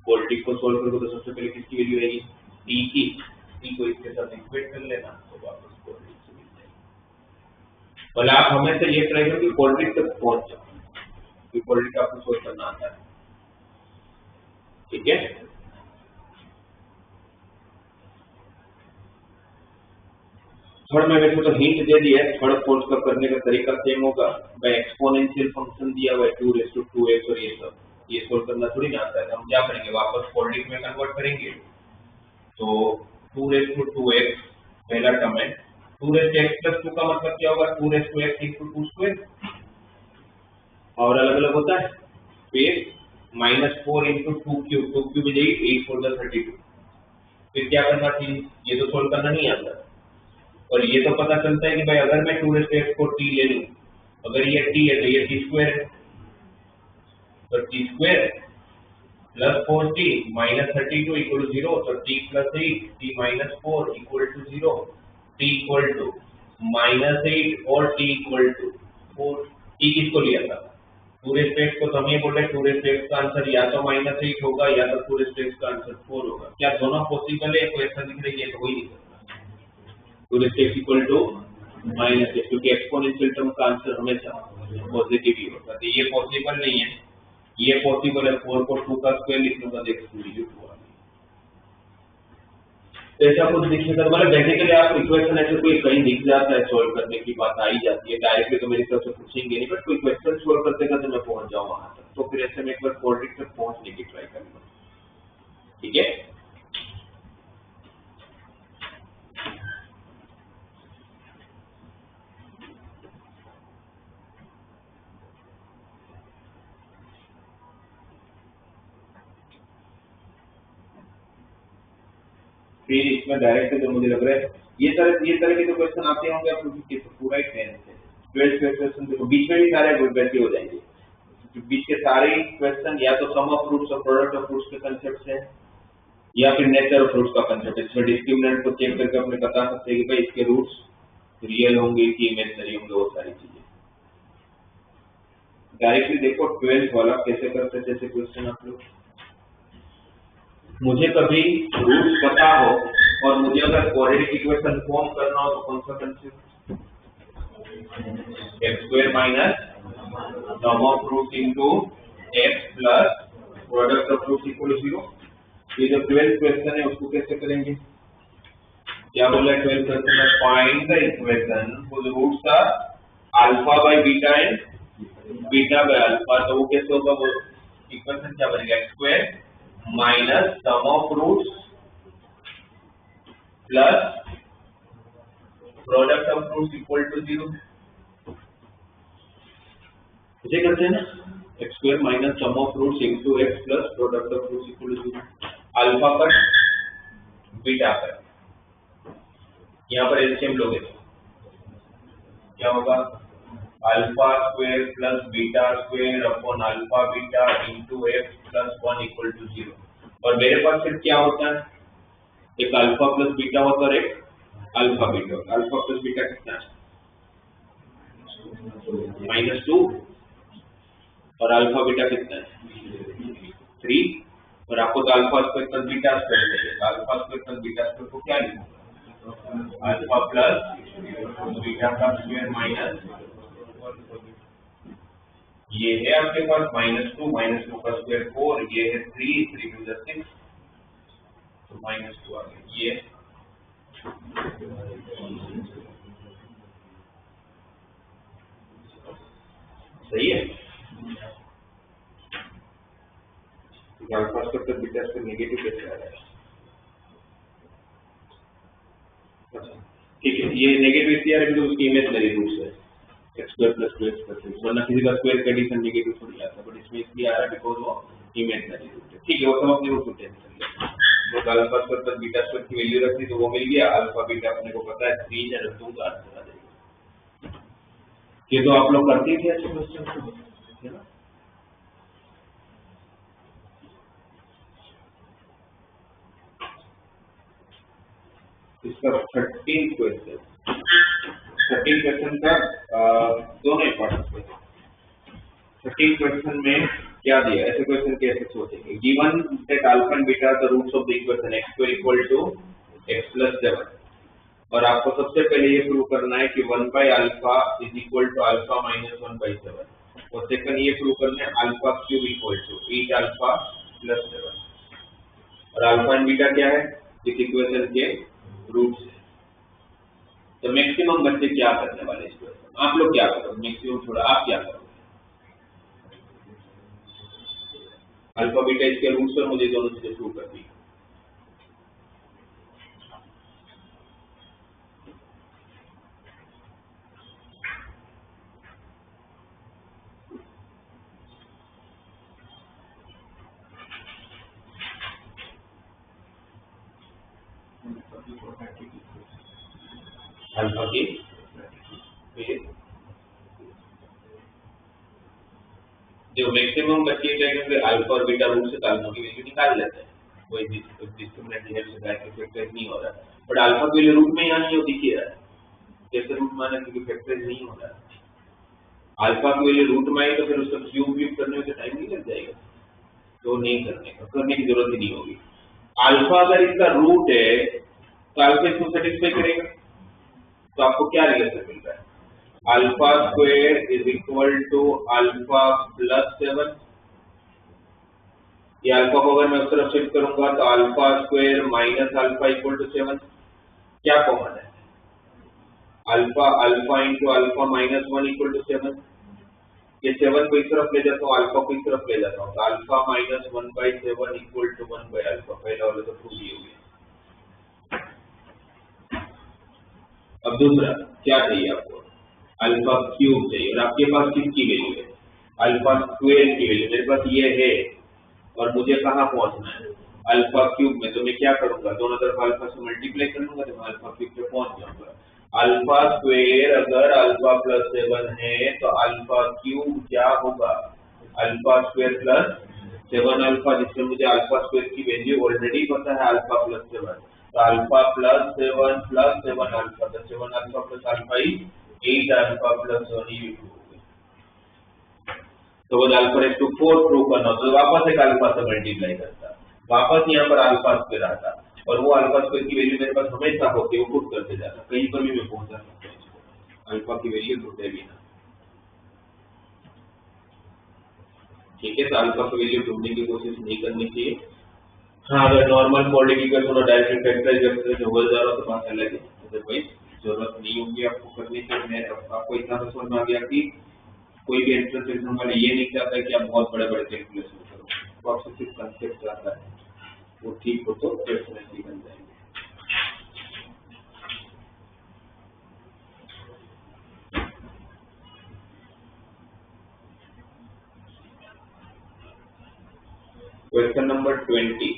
क्वाड्रेटिक को सोल्व करोगे तो सबसे पहले किसकी वैल्यू आएगी, t की, t को इसके साथ इक्वेट कर लेना, तो वापस क्वाड्रेटिक से मिल जाएगा। भले आप हमेशा ये ट्राई करो कि क्वाड्रेटिक तक पहुंच जाओ, क्योंकि क्वाड्रेटिक आपको सोल्व करना आता है, ठीक है। थर्ड में वैसे तो हिंट दे दिया है, थर्ड फोर्थ का करने का तरीका सेम होगा, भाई एक्सपोनेंशियल फंक्शन दिया हुआ है 2⁻²x, और ये सोल्व करना थोड़ी ना आता है, तो हम क्या करेंगे, वापस क्वाड्रेटिक में कन्वर्ट करेंगे। तो 2⁻²x पहला टर्म है, 2x + 2 का मतलब क्या होगा, 2x × 2², और अलग अलग होता है, फिर -4 × 2³ 2³ 8 4 32, फिर क्या करना चाहिए, ये तो सोल्व करना नहीं आता, और ये तो पता चलता है कि भाई अगर मैं 2x को t ले लूं, अगर ये t है तो ये t² है, तो t² + 4t - 32 = 0, तो t + 8 t - 4 = 0, t = -8 और t = 4, t किसको लिया था, टू रेस्ट एक्स को तो हम ये बोल रहे हैं टू रेस्ट एक्स का आंसर या तो -8 होगा या तो टू रेस्ट एक्स का आंसर 4 होगा। क्या दोनों पॉसिबल है? कोई ऐसा दिख रही है तो हो ही नहीं सकता। To rest x equal to -8 क्योंकि एक्सपोनेंशियल टर्म का आंसर हमेशा पॉजिटिव ही होता है। तो ये पॉसिबल नहीं है, ये पॉसिबल है। 4 को 2 का स्क्वायर लिख लूंगा तो x हुआ। तो ऐसा कुछ दिखेगा मतलब बेसिकली आप इक्वेशन ऐसे कोई कहीं दिख जाता है सॉल्व करने की बात आ ही जाती है। डायरेक्टली तो मेरी तरफ से पूछेंगे नहीं, बट कोई क्वेश्चन सॉल्व करते करते मैं पहुंच जाऊँ वहां तक, तो फिर ऐसे में एक बार क्वाड्रेटिक तक पहुंचने की ट्राई करूंगा। ठीक है, फिर इसमें डायरेक्ट जो मुझे लग रहा है ये तरह के जो क्वेश्चन आते होंगे आप लोग पूरा ही टेंस है। 12 क्वेश्चन देखो बीच में भी सारे वैसे हो जाएंगे। बीच के सारे क्वेश्चन या तो सम ऑफ फ्रूट्स और प्रोडक्ट ऑफ फ्रूट्स के कंसेप्ट से या फिर नेचर ऑफ फ्रूट्स का कंसेप्ट। इसमें डिस्क्रिमिनेंट को चेक करके अपने बता सकते हैं कि भाई इसके रूट्स रियल होंगे कि इमेजिनरी होंगे, वो सारी चीजें। डायरेक्टली देखो 12 वाला कैसे करते हैं जैसे क्वेश्चन आप लोग। मुझे कभी रूट्स पता हो और मुझे अगर क्वाड्रेटिक इक्वेशन फॉर्म करना हो तो कौन सा concept? x square minus sum of roots into x plus product of roots equal to 0। ये जो 12 क्वेश्चन है उसको कैसे करेंगे? क्या बोला है 12 क्वेश्चन में? Find the equation for the roots are alpha by beta and beta by alpha. तो वो कैसे होगा? वो इक्वेशन क्या बनेगा? x square minus sum of roots plus product of roots equal to 0। इसे करते हैं ना, x square minus sum of roots into x plus product of roots equal to 0। Alpha पर बीटा पर, यहाँ पर एलसीएम लोगे क्या होगा? Alpha square plus beta square upon alpha beta into x plus 1 equal to 0। और मेरे पास फिर क्या होता है? एक अल्फा प्लस बीटा होता है और एक अल्फा बीटा होता है। अल्फा प्लस बीटा कितना है? -2 और अल्फा बीटा कितना है? 3। और आपको तो alpha square plus beta square चाहिए। Alpha square plus beta square को क्या लिखूंगा? अल्फा प्लस बीटा का स्क्वायर माइनस ये है आपके पास -2 का स्क्वायर 4, ये है 3 टू द 6 तो -2 आ गया। ये सही है। Alpha square beta square negative कैसे आ रहा है? अच्छा ठीक है, ये नेगेटिव इसलिए आ रहा है क्योंकि उसकी इमेजिनरी रूट्स है x square plus 2x plus 6, वरना किसी का स्क्वायर कंडीशन नेगेटिव थोड़ी आता है, बट इसमें इसलिए आ रहा है बिकॉज वो इमेजिनरी रूट है। ठीक है, वो सब अपने रूट को टेंशन ले। तो alpha square plus beta square की वैल्यू रखनी तो वो मिल गया। अल्फा बीटा अपने को पता है 3 है, तो का आंसर आ जाएगा। ये तो आप लोग करते थे ऐसे क्वेश्चन है ना। इसका 13 क्वेश्चन का दोनों इंपॉर्टेंट क्वेश्चन। 13 क्वेश्चन में क्या दिया? ऐसे क्वेश्चन कैसे सोचेंगे? Given that alpha and beta the roots of the equation x square equal to x plus 7 और आपको सबसे पहले ये प्रूव करना है कि 1 by alpha is equal to alpha minus 1 by 7 और सेकंड ये प्रूव करना है alpha cube equal to 8 alpha plus 7 और अल्फा एंड बीटा क्या है? इस इक्वेशन के रूट्स। तो मैक्सिमम बच्चे क्या करने वाले इस क्वेश्चन? आप लोग क्या करोगे? मैक्सिमम छोड़ा आप क्या करोगे? अल्फा बीटा इसके रूट्स और मुझे दोनों चीजें प्रूव करनी है। अल्फा की जो मैक्सिमम बच्चे क्या करते हैं अल्फा और बीटा रूट से अल्फा की वैल्यू निकाल लेते हैं, कोई डिस्क्रिमिनेंट है से डायरेक्ट फैक्टराइज नहीं हो रहा, बट अल्फा के लिए रूट में यहाँ नहीं हो दिख रहा है। कैसे रूट माना? क्योंकि फैक्टराइज नहीं हो रहा है। अल्फा की वैल्यू रूट में आई तो फिर उसका क्यूब करने में तो टाइम नहीं लग जाएगा, तो नहीं करने की जरूरत ही नहीं होगी। अल्फा अगर इसका रूट है तो अल्फा इसको सेटिस्फाई करेगा, तो आपको क्या रिलेशन मिल रहा है, alpha square is equal to alpha plus 7, ये अल्फा को अगर मैं उस तरफ शिफ्ट करूंगा तो alpha square minus alpha equal to 7, क्या कॉमन है, alpha into alpha minus 1 equal to 7, ये 7 को इस तरफ ले जाता हूँ, अल्फा को इस तरफ ले जाता हूँ, तो alpha minus 1/7 equal to 1 alpha, पहला वाला तो प्रूव ही हो गया। अब दूसरा क्या चाहिए आपको, अल्फा क्यूब चाहिए, और आपके पास किसकी वैल्यू है, अल्फा स्क्वायर की वैल्यू, मेरे पास ये है और मुझे कहाँ पहुंचना है, अल्फा क्यूब में, तो मैं क्या करूंगा, दोनों तरफ अल्फा से मल्टीप्लाई कर लूंगा तो मैं अल्फा क्यूब पे पहुंच जाऊंगा। अल्फा स्क्वायर अगर अल्फा प्लस 7 है तो अल्फा क्यूब क्या होगा, अल्फा स्क्वायर प्लस 7 अल्फा, जिसमें मुझे अल्फा स्क्वायर की वैल्यू ऑलरेडी पता है अल्फा प्लस 7, तो अल्फा प्लस 7 अल्फा, तो 7 alpha plus alpha is 8 alpha plus 1, तो वो अल्फा रेज़ टू 4 प्रूव करना, तो वापस एक अल्फा से मल्टीप्लाई करता, वापस यहाँ पर अल्फा स्क्वायर आता, और वो अल्फा स्क्वायर की वैल्यू मेरे पास हमेशा होती है, वो पुट करते जाता, कहीं पर भी मैं पहुंचा सकता हूँ अल्फा की वैल्यू ढूंढे बिना। ठीक है, तो अल्फा की वैल्यू ढूंढने की कोशिश नहीं करनी चाहिए। हाँ, अगर नॉर्मल क्वाड्रेटिक इक्वेशन और डायरेक्ट फैक्टराइज करके हो जा रहा तो बात अलग है, अदरवाइज जरूरत नहीं होगी आपको करने की। मैं आपको इतना तो समझ में आ गया कि कोई भी एंट्रेंस एग्जाम वाले ये नहीं चाहता है कि आप बहुत बड़े बड़े कैलकुलेशन करो, तो आपसे सिर्फ कंसेप्ट आता है, वो ठीक हो तो डेफिनेटली बन जाएंगे। क्वेश्चन नंबर 20,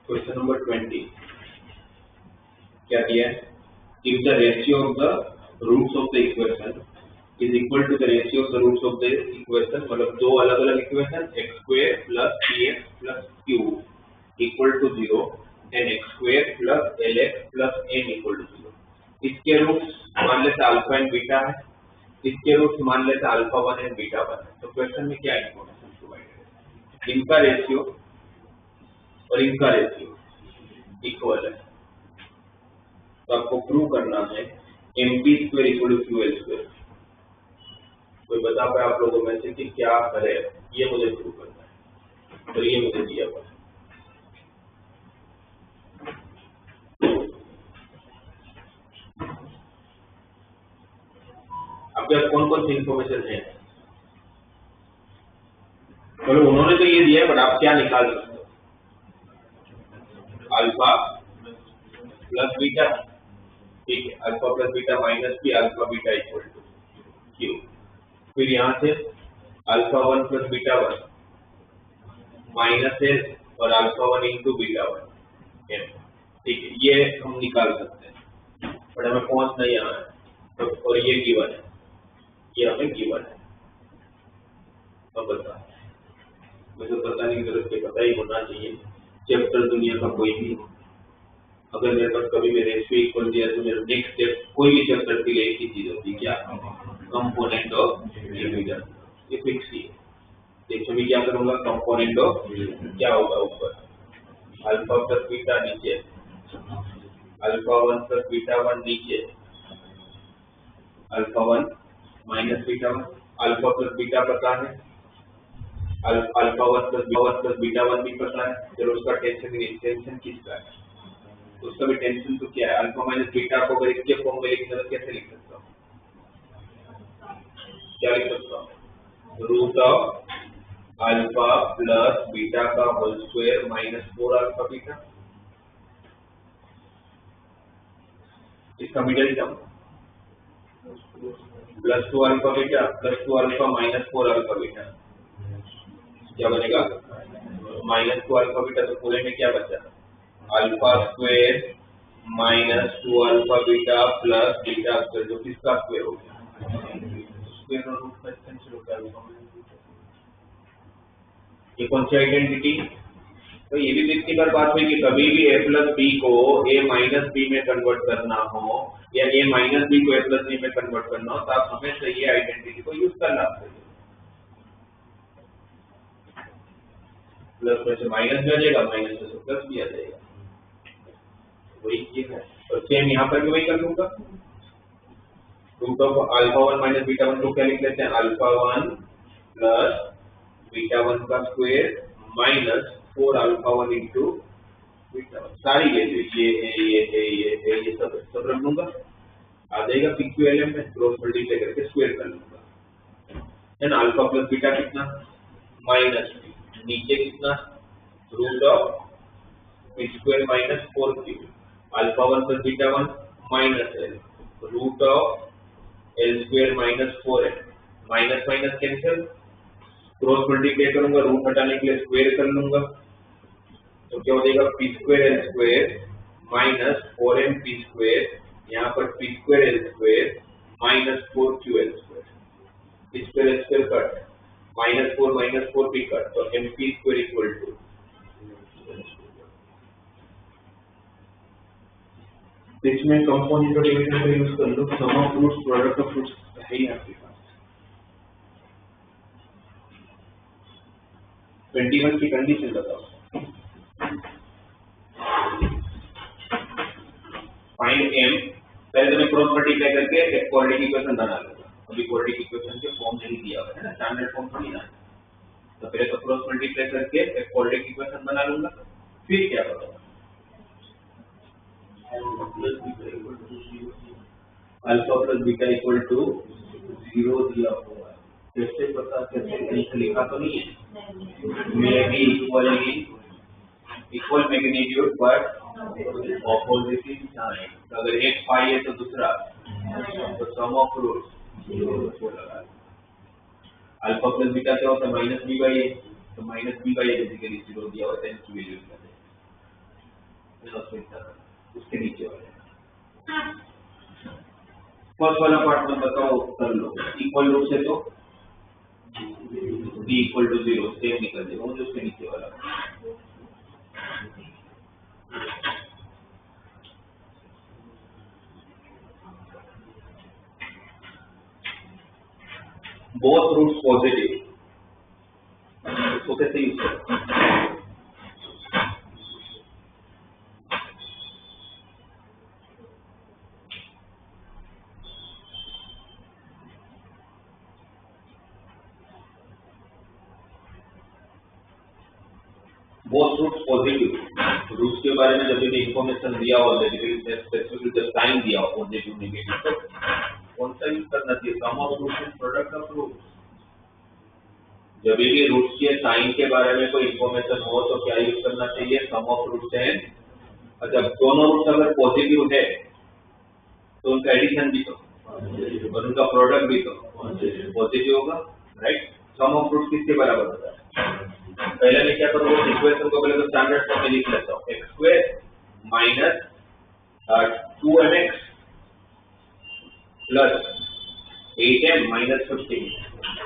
क्वेश्चन नंबर 20 क्या दिया है, if the ratio of the roots of the equation is equal to the ratio of the roots of the equation, मतलब दो अलग अलग equation x square plus 3x plus q equal to 0 and x square plus lx plus n equal to 0, इसके roots मान लेते alpha and beta है, इसके roots मान लेते अल्फा 1 एंड बीटा 1 है, तो क्वेश्चन में क्या इंफॉर्मेशन प्रोवाइडेड है, इनका रेशियो और इनका रेशियो इक्वल है, तो आपको प्रूव करना है mp square equal to ql square. कोई बता पाए आप लोगों में से कि क्या करे, ये मुझे प्रूव करना है, तो ये मुझे दिया हुआ है। आपके पास कौन कौन सी इंफॉर्मेशन है, चलो उन्होंने तो ये दिया है, बट आप क्या निकाल सकते हो, अल्फा प्लस बीटा, ठीक है, alpha plus beta minus P alpha beta equal to Q, फिर यहाँ से alpha 1 plus beta 1 minus L और अल्फा 1 इंटू बीटा 1 एन, ठीक है, ये हम निकाल सकते हैं, बट हमें पहुंचना यहाँ है, तो और ये गिवन है, ये हमें गिवन है। अब बता, मुझे बताने की जरूरत है, पता ही होना चाहिए, चैप्टर दुनिया का कोई भी, अगर मेरे पास कभी मेरे रेशियो इक्वल दिया तो मेरा नेक्स्ट स्टेप कोई भी चैप्टर के लिए एक ही चीज होती है, क्या, कंपोनेंट ऑफ डिवीजन, ये फिक्स ही है। देखो मैं क्या करूंगा, कंपोनेंट ऑफ क्या होगा, ऊपर अल्फा प्लस बीटा, नीचे अल्फा 1 प्लस बीटा 1, नीचे alpha 1 minus beta 1, alpha plus beta पता है, अल्फा 1 प्लस बीटा 1 भी पता है, चलो उसका टेंशन किसका है, उसका भी टेंशन तो क्या है, अल्फा माइनस बीटा को अगर इसके फॉर्म में लिखना तो कैसे लिख सकता हूँ, क्या लिख सकता हूँ, root of alpha plus beta का whole square minus 4 alpha beta, इसका middle term plus 2 alpha beta plus 2 alpha minus 4 alpha beta, क्या बनेगा माइनस 2 अल्फा बीटा। तो पूरे में क्या बचा alpha square minus 2 alpha beta plus beta square, जो किसका स्क्वायर हो गया स्क्वायर और रूट का एक्सटेंशन हो गया। ये कौन सी आइडेंटिटी, तो ये भी कितनी बार बात हुई कि कभी भी a प्लस बी को a माइनस बी में कन्वर्ट करना हो या a माइनस बी को a प्लस बी में कन्वर्ट करना हो तो आप हमेशा ये आइडेंटिटी को यूज करना चाहिए। प्लस में से माइनस भी आ जाएगा, माइनस में से प्लस भी आ जाएगा, वही ये है। और सेम यहाँ पर भी वही कर लूंगा, root of alpha 1 minus beta 1 को क्या लिख लेते हैं अल्फा 1 प्लस बीटा 1 का square minus 4 alpha 1 into beta 1, सारी वैल्यू ये सब रख लूंगा, आ जाएगा PQLM में क्रॉस मल्टीप्लाई करके स्क्वायर कर लूंगा, है ना। अल्फा प्लस बीटा कितना माइनस, नीचे कितना root of P square minus 4q, alpha 1 plus beta 1 minus L root of L square minus 4l, minus minus cancel, cross multiply करूंगा, रूट हटाने के लिए स्क्वायर कर लूंगा, तो क्या हो जाएगा P square L square minus 4m P square, यहाँ पर P square L square minus 4q L square, P square L square cut, minus 4 P cut, तो M P square equal to इसमें कंपोनेंट और डिविजन का use कर लो, sum of roots product of roots है ही आपके पास। 21 की कंडीशन बताओ, फाइंड m, पहले तो मैं क्रॉस मल्टीप्लाई करके एक क्वाड्रेटिक इक्वेशन बना लूंगा, अभी क्वाड्रेटिक इक्वेशन के फॉर्म नहीं दिया हुआ है ना, स्टैंडर्ड फॉर्म नहीं ना, तो पहले तो क्रॉस मल्टीप्लाई करके एक क्वाड्रेटिक इक्वेशन बना लूंगा, फिर क्या करूंगा alpha plus beta equal to 0 दिया हुआ है, कैसे पता, कैसे कहीं लिखा तो नहीं है, may be equal magnitude but opposite in sign, अगर एक पाई है तो दूसरा, तो सम ऑफ रूट्स लगा। अल्फा प्लस बीटा क्या होता है माइनस बी बाई ए, तो minus B by A basically 0 दिया हुआ है, इसकी वैल्यू क्या है उसके नीचे वाले फर्स्ट वाला पार्ट में बताओ कर लो, इक्वल रूट से तो b इक्वल टू 0 सेम निकल जाएगा, जो उसके नीचे वाला both roots positive, इसको कैसे यूज करें, both roots positive, रूट्स के बारे में जब भी इंफॉर्मेशन दिया हो, स्पेसिफिक जब साइन दिया हो पॉजिटिव नेगेटिव, तो कौन सा यूज करना चाहिए, sum of roots and product of roots. जब भी रूट्स के साइन के बारे में कोई इंफॉर्मेशन हो तो क्या यूज करना चाहिए, सम ऑफ रूट्स एंड, अच्छा दोनों रूट्स अगर पॉजिटिव है तो उनका एडिशन भी तो और उनका प्रोडक्ट भी तो पॉजिटिव होगा, राइट। सम ऑफ रूट्स किसके बराबर होता है, पहले मैं क्या करूंगा, इक्वेशन को पहले तो स्टैंडर्ड फॉर्म में लिख लेता हूँ, x square minus 2mx plus 8m minus 15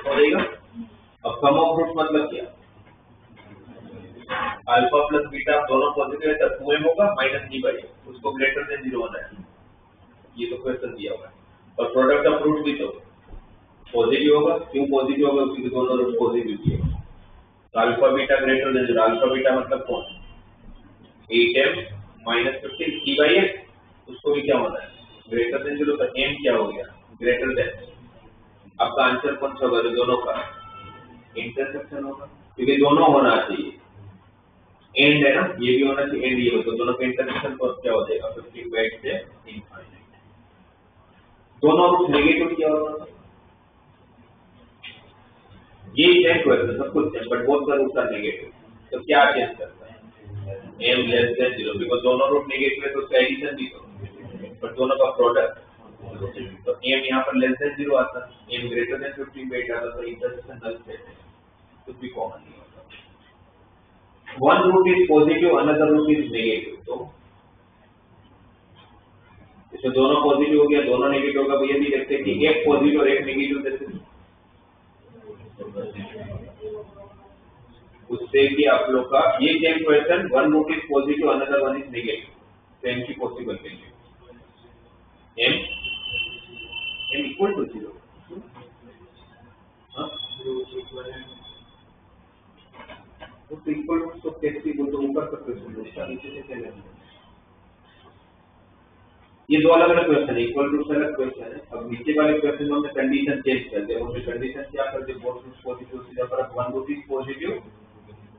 हो जाएगा। अब सम ऑफ रूट मतलब क्या, अल्फा प्लस बीटा दोनों पॉजिटिव है तो 2m होगा माइनस b बाई उसको ग्रेटर देन 0 होना है, ये तो क्वेश्चन दिया हुआ है। और प्रोडक्ट ऑफ रूट भी तो पॉजिटिव होगा, क्यों पॉजिटिव होगा क्योंकि दोनों रूट पॉजिटिव है, तो alpha beta greater than 0, alpha beta मतलब कौन 8m minus 15 b by x, उसको भी क्या होना है ग्रेटर देन 0, तो m क्या हो गया ग्रेटर देन, आपका आंसर कौन सा होगा, दोनों का इंटरसेक्शन होगा, क्योंकि दोनों होना चाहिए, एंड है ना, ये भी होना चाहिए एंड ये हो, तो दोनों का इंटरसेक्शन पर क्या हो जाएगा 15 बाई से इनफाइनाइट। दोनों रूट नेगेटिव क्या होगा, ये सेम क्वेश्चन सब कुछ same, but both the roots are negative. तो क्या चेंज करता है? m लेस देन 0, बिकॉज दोनों रूट नेगेटिव है तो उसका एडिशन भी करो, बट दोनों का प्रोडक्ट तो m यहाँ पर लेस देन 0 आता है, m ग्रेटर देन 15/8 आता है, तो इंटरसेक्शन नल सेट है, कुछ भी कॉमन नहीं होता। One root is positive, another root is negative, तो इसमें दोनों पॉजिटिव हो गया, दोनों नेगेटिव होगा, तो ये भी देखते हैं कि एक पॉजिटिव और एक नेगेटिव देते उससे भी आप लोग का ये same question, one root is positive, another one is negative, same की possible value m equal to 0, तो इक्वल टू तो कैसे बोल तो ऊपर का क्वेश्चन उसका नीचे से क्या लेना, ये दो अलग अलग क्वेश्चन है, इक्वल टू से अलग क्वेश्चन है। अब नीचे वाले क्वेश्चन में कंडीशन चेंज कर दे, और कंडीशन क्या कर दे, बोथ रूट पॉजिटिव, सीधा पर one root is positive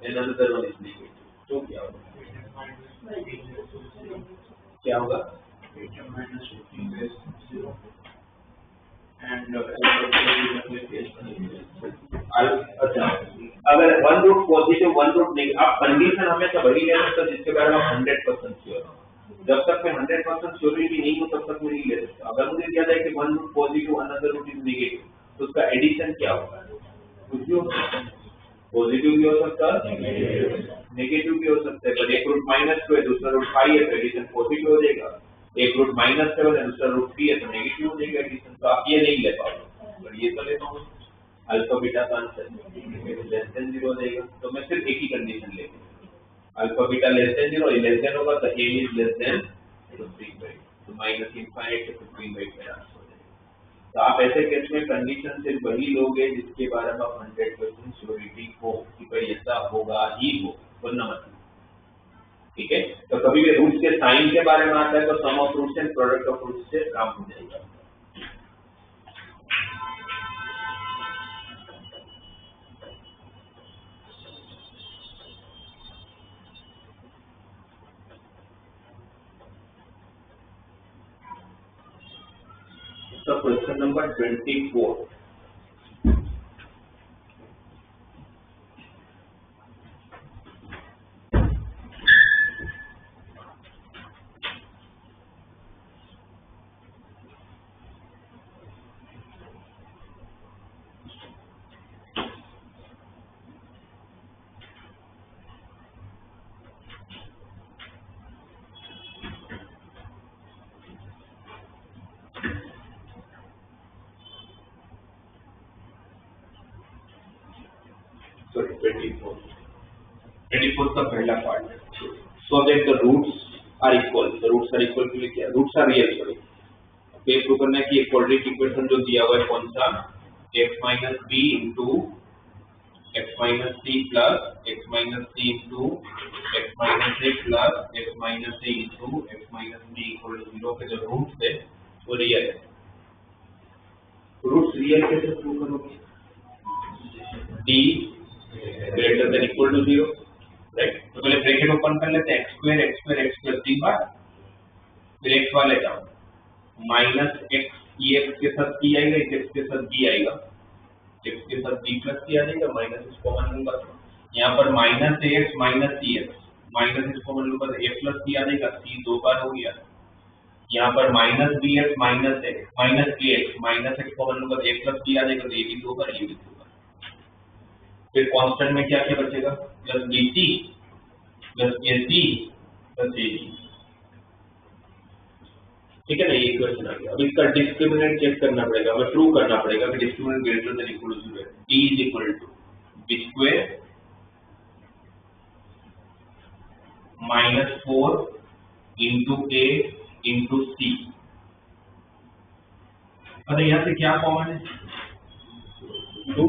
and another one is negative, तो क्या होगा, क्या होगा, अच्छा अगर one root positive one root negative, आप कंडीशन हमेशा वही ले सकते जिसके बारे में आप 100% श्योर हो। जब तक मैं 100% श्योरिटी नहीं हूँ तब तक मैं नहीं ले सकता। अगर मुझे याद है कि one root positive another root is negative, तो उसका एडिशन क्या होगा, कुछ भी हो सकता है, पॉजिटिव भी हो सकता है, नेगेटिव भी हो सकता है। एक रूट -2 है, दूसरा रूट 5 है, तो एडिशन पॉजिटिव हो जाएगा। एक रूट -7 है, दूसरा रूट 3 है, तो नेगेटिव हो जाएगा एडिशन। तो आप ये नहीं ले पाओगे, पर ये तो ले पाओगे, अल्फा बीटा का आंसर लेस देन 0 हो जाएगा। तो मैं सिर्फ एक ही कंडीशन लेंगे, अल्फा बीटा लेस देन 0, ये लेस देन होगा तो a इज लेस देन 15/8, तो -∞ से 15/8 में आंसर हो जाएगा। तो आप ऐसे केस में कंडीशन सिर्फ वही लोगे जिसके बारे में आप 100% श्योरिटी हो कि भाई ऐसा होगा ही हो, वरना मत। ठीक है, तो कभी भी रूट्स के साइन के बारे में आता है तो sum of roots and product of roots से काम हो जाएगा। So question number 24. Sorry, 24. 24 का पहला पार्ट है। So that the roots are equal. The roots are equal के लिए क्या? Roots are real, sorry. अब ये प्रूव करना है कि एक क्वाड्रेटिक इक्वेशन जो दिया हुआ है कौन सा? x minus b into x minus c plus x minus c into x minus a plus x minus a into x minus b equal to 0 के जो रूट्स है वो रियल है। रूट्स रियल कैसे प्रूव करोगे? d greater than equal to 0, right? तो पहले bracket open कर लेते हैं, x² 3 बार, फिर x वाले का माइनस x x के साथ c आएगा, x के साथ b आएगा, x के साथ b प्लस c आ जाएगा, माइनस इसको कॉमन लूंगा तो यहाँ पर minus ax minus cx, minus इसको कॉमन लूंगा तो a प्लस c आ जाएगा, c 2 बार हो गया। यहाँ पर minus bx minus x minus kx minus x common लूंगा तो a प्लस b आ जाएगा, तो ये भी 2 बार, ये भी 2 बार। फिर कांस्टेंट में क्या क्या बचेगा, plus bc plus ac plus ad। ठीक है ना, ये क्वेश्चन आ गया। अब इसका डिस्क्रिमिनेंट चेक करना पड़ेगा, हमें प्रूव करना पड़ेगा कि discriminant greater than equal to 0 है। d is equal to b square minus 4 into a into c। अरे यहाँ से क्या कॉमन है, 2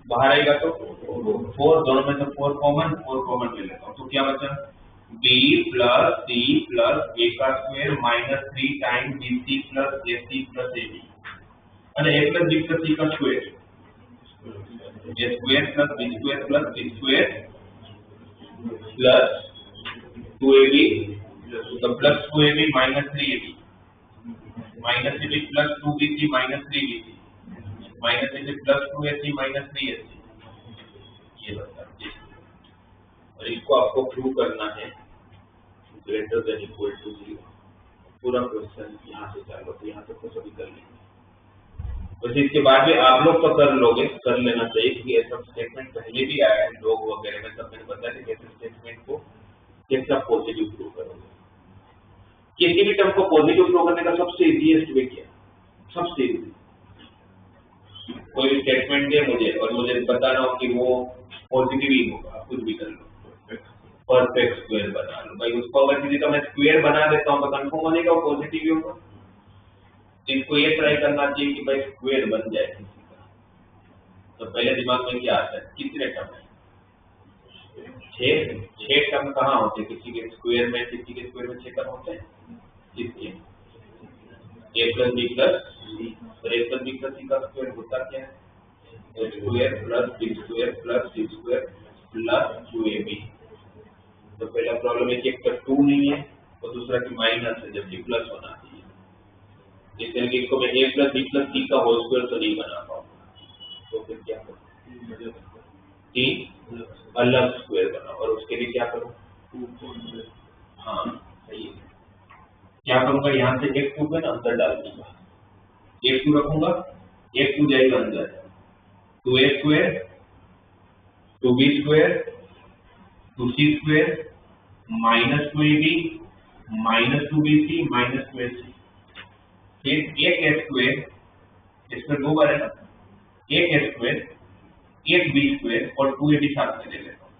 बाहर आएगा तो 4, दोनों में से 4 कॉमन ले लेता हूँ, तो क्या बचा, b plus c plus a का square minus 3 time bc plus ac plus ad। अरे a plus b plus c का square, a square plus b square plus c square plus 2ab, तो plus 2ab minus 3ab, minus ab plus 2bc minus 3bc, minus ab plus 2ac minus 3ac, ये बता और इसको आपको prove करना है greater than equal to 0। पूरा question यहाँ से चालू तो यहाँ तक तो सभी कर लेंगे। वैसे इसके बाद में आप लोग तो कर लोगे, कर लेना चाहिए क्योंकि ऐसा स्टेटमेंट पहले भी आया है लोग वगैरह में, सब मैंने बताया कि ऐसे स्टेटमेंट को कैसे पॉजिटिव प्रूव करोगे। किसी भी टर्म को पॉजिटिव प्रूव करने का सबसे इजीएस्ट वे क्या है? सबसे इजी, कोई भी स्टेटमेंट दे मुझे और मुझे बताना हो कि वो पॉजिटिव ही होगा, कुछ भी कर लो, परफेक्ट स्क्वायर बना लो भाई, उसको अगर किसी का मैं स्क्वायर बना देता हूँ तो कंफर्म हो जाएगा वो पॉजिटिव ही होगा। इनको ये ट्राई करना चाहिए कि भाई स्क्वायर बन जाए किसी का। तो पहले दिमाग में क्या आता है, कितने टर्म है? 6 टर्म कहाँ होते हैं किसी के स्क्वायर में? किसी के स्क्वायर में 6 टर्म होते हैं। किसके? a प्लस बी प्लस सी, और a plus B plus c का स्क्वायर होता क्या है? a square plus b square plus c square plus 2ab। तो पहला प्रॉब्लम है कि एक तो 2 नहीं है और दूसरा कि माइनस है जबकि प्लस होना चाहिए। इसलिए कि इसको मैं a plus B plus c का होल स्क्वायर तो नहीं बना पाऊंगा, तो फिर क्या करूं? 3 अलग स्क्वायर बनाओ और उसके लिए क्या करूं? हाँ सही है, क्या करूंगा यहाँ से एक 2 ना अंदर डाल दूंगा, एक 2 रखूंगा, एक 2 जाएगा अंदर, 2a square 2b square 2c square minus 2ab minus 2bc minus 2ac, फिर एक स्क्वायर, इसमें 2 बार है ना, एक स्क्वायर एक बी स्क्वायर और 2ab साथ में ले लेता हूँ,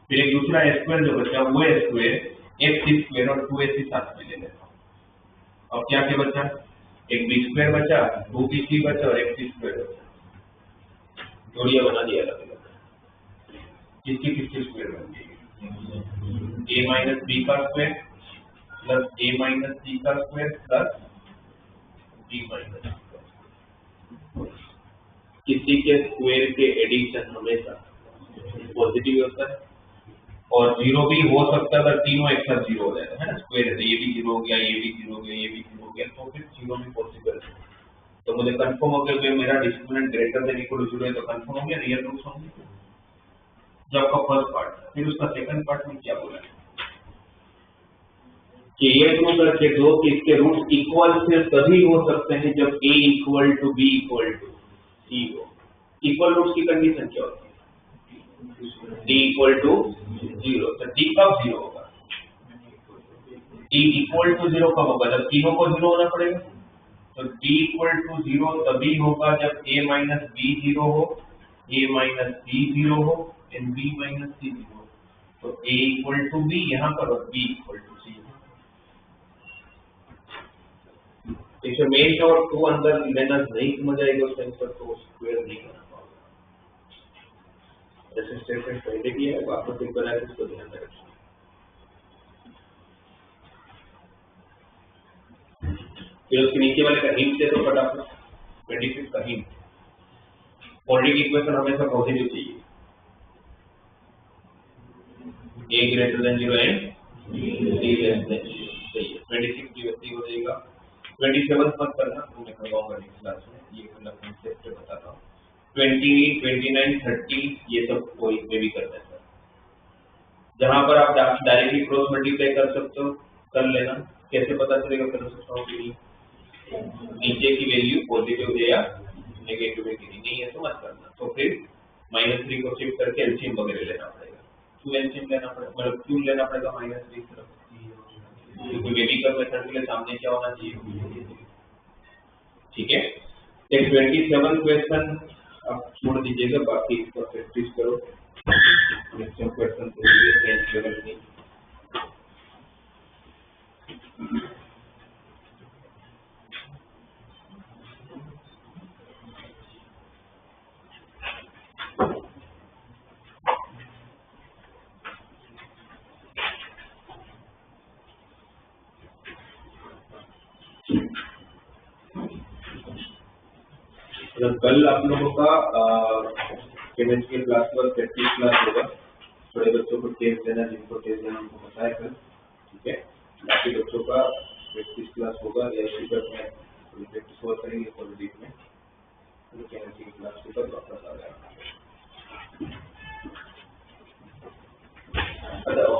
फिर एक दूसरा स्क्वायर जो बचा वो स्क्वायर एक सी स्क्वायर और 2ac साथ में ले लेता हूँ। अब क्या क्या बचा? एक बी स्क्वायर बचा, 2bc बचा और एक सी स्क्वायर बचा, जोड़ियां बना दिया अलग अलग। किसकी किसकी स्क्वायर बन जाएगी? a माइनस बी का स्क्वायर प्लस a माइनस सी का स्क्वायर प्लस b माइनस। किसी के स्क्वायर के एडिशन हमेशा पॉजिटिव होता है और 0 भी हो सकता है अगर तीनों एक साथ 0 हो जाए है ना, स्क्वायर है तो ये भी 0 हो गया, ये भी 0 हो गया, ये भी 0 हो गया, तो फिर 0 भी पॉसिबल है। तो मुझे कंफर्म हो गया कि मेरा discriminant greater than equal to 0 है, तो कंफर्म हो गया रियल रूट्स होंगे। जो आपका फर्स्ट पार्ट है, फिर उसका सेकंड पार्ट में क्या बोला कि ये प्रूव करके दो कि इसके रूट्स इक्वल से तभी हो सकते हैं जब a equal to B equal to C हो। इक्वल रूट्स की कंडीशन क्या होती है? d इक्वल टू 0, तो d कब 0 होगा? d इक्वल टू 0 कब होगा? जब तीनों को 0 होना पड़ेगा। तो d इक्वल टू 0 तभी होगा जब a माइनस बी 0 हो, a माइनस बी 0 हो एंड b माइनस सी 0 हो। तो a इक्वल टू बी यहाँ पर और b इक्वल टू सी। इसे मेन और 2 अंदर लेना नहीं समझ आएगा उस टाइम पर तो स्क्वायर नहीं बना पाओगे। जैसे स्टेटमेंट पहले भी है वापस एक बनाए इसको ध्यान में रखिए। फिर उसके नीचे वाले का हिंट दे दो फटाफट, 26 का हिंट। क्वाड्रेटिक इक्वेशन हमेशा पॉजिटिव चाहिए, a greater than 0 and b less than 0 सही है। 26 की वैसे हो जाएगा, 27 मत करना, मैं करवाऊंगा नेक्स्ट क्लास में, ये मतलब कॉन्सेप्ट बताता हूँ। 20, 29, 30 ये सब कोई पे भी कर सकता है। जहां पर आप डायरेक्टली क्रॉस मल्टीप्लाई कर सकते हो कर लेना। कैसे पता चलेगा कर सकता हूँ कि नीचे की वैल्यू पॉजिटिव है या नेगेटिव है कि नहीं है तो मत करना। तो फिर -3 को शिफ्ट करके एलसीएम वगैरह लेना पड़ेगा। क्यों एलसीएम लेना पड़ेगा, मतलब क्यों लेना पड़ेगा -3 तरफ? क्योंकि वेरिएबल मेथड के लिए सामने क्या होना चाहिए? ठीक है। एक 27 क्वेश्चन आप छोड़ दीजिएगा, बाकी इसका प्रैक्टिस करो। नेक्स्ट क्वेश्चन तो ये लेवल नहीं। कल आप लोगों का केमिस्ट्री क्लास पर प्रैक्टिस क्लास होगा। थोड़े बच्चों को टेस्ट देना, जिनको टेस्ट देना उनको बताया कल, ठीक है। बाकी बच्चों का प्रैक्टिस क्लास होगा या में प्रैक्टिस और करेंगे पॉजिटिव में। केमिस्ट्री की क्लास के बाद वापस आ गया।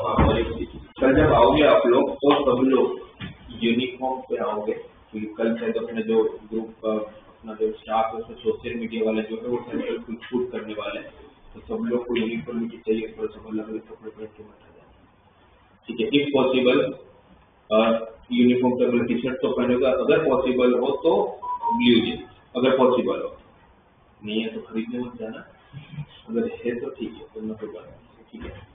हाँ, और एक चीज, कल जब आओगे आप लोग तो सब लोग यूनिफॉर्म पे आओगे, क्योंकि कल से तो अपना जो ग्रुप अपना जो स्टाफ है सोशल मीडिया वाले जो है वो सेंट्रल कुछ शूट करने वाले हैं, तो सब लोग को यूनिफॉर्म चाहिए, थोड़ा सा अलग अलग कपड़े पहन के मत आ जाए, ठीक है। इफ पॉसिबल यूनिफॉर्म का टी शर्ट तो पहनेगा, अगर पॉसिबल हो तो ब्लू जींस, अगर पॉसिबल हो, नहीं है तो खरीदने मत जाना, अगर है तो ठीक है, तो कोई बात नहीं, ठीक है।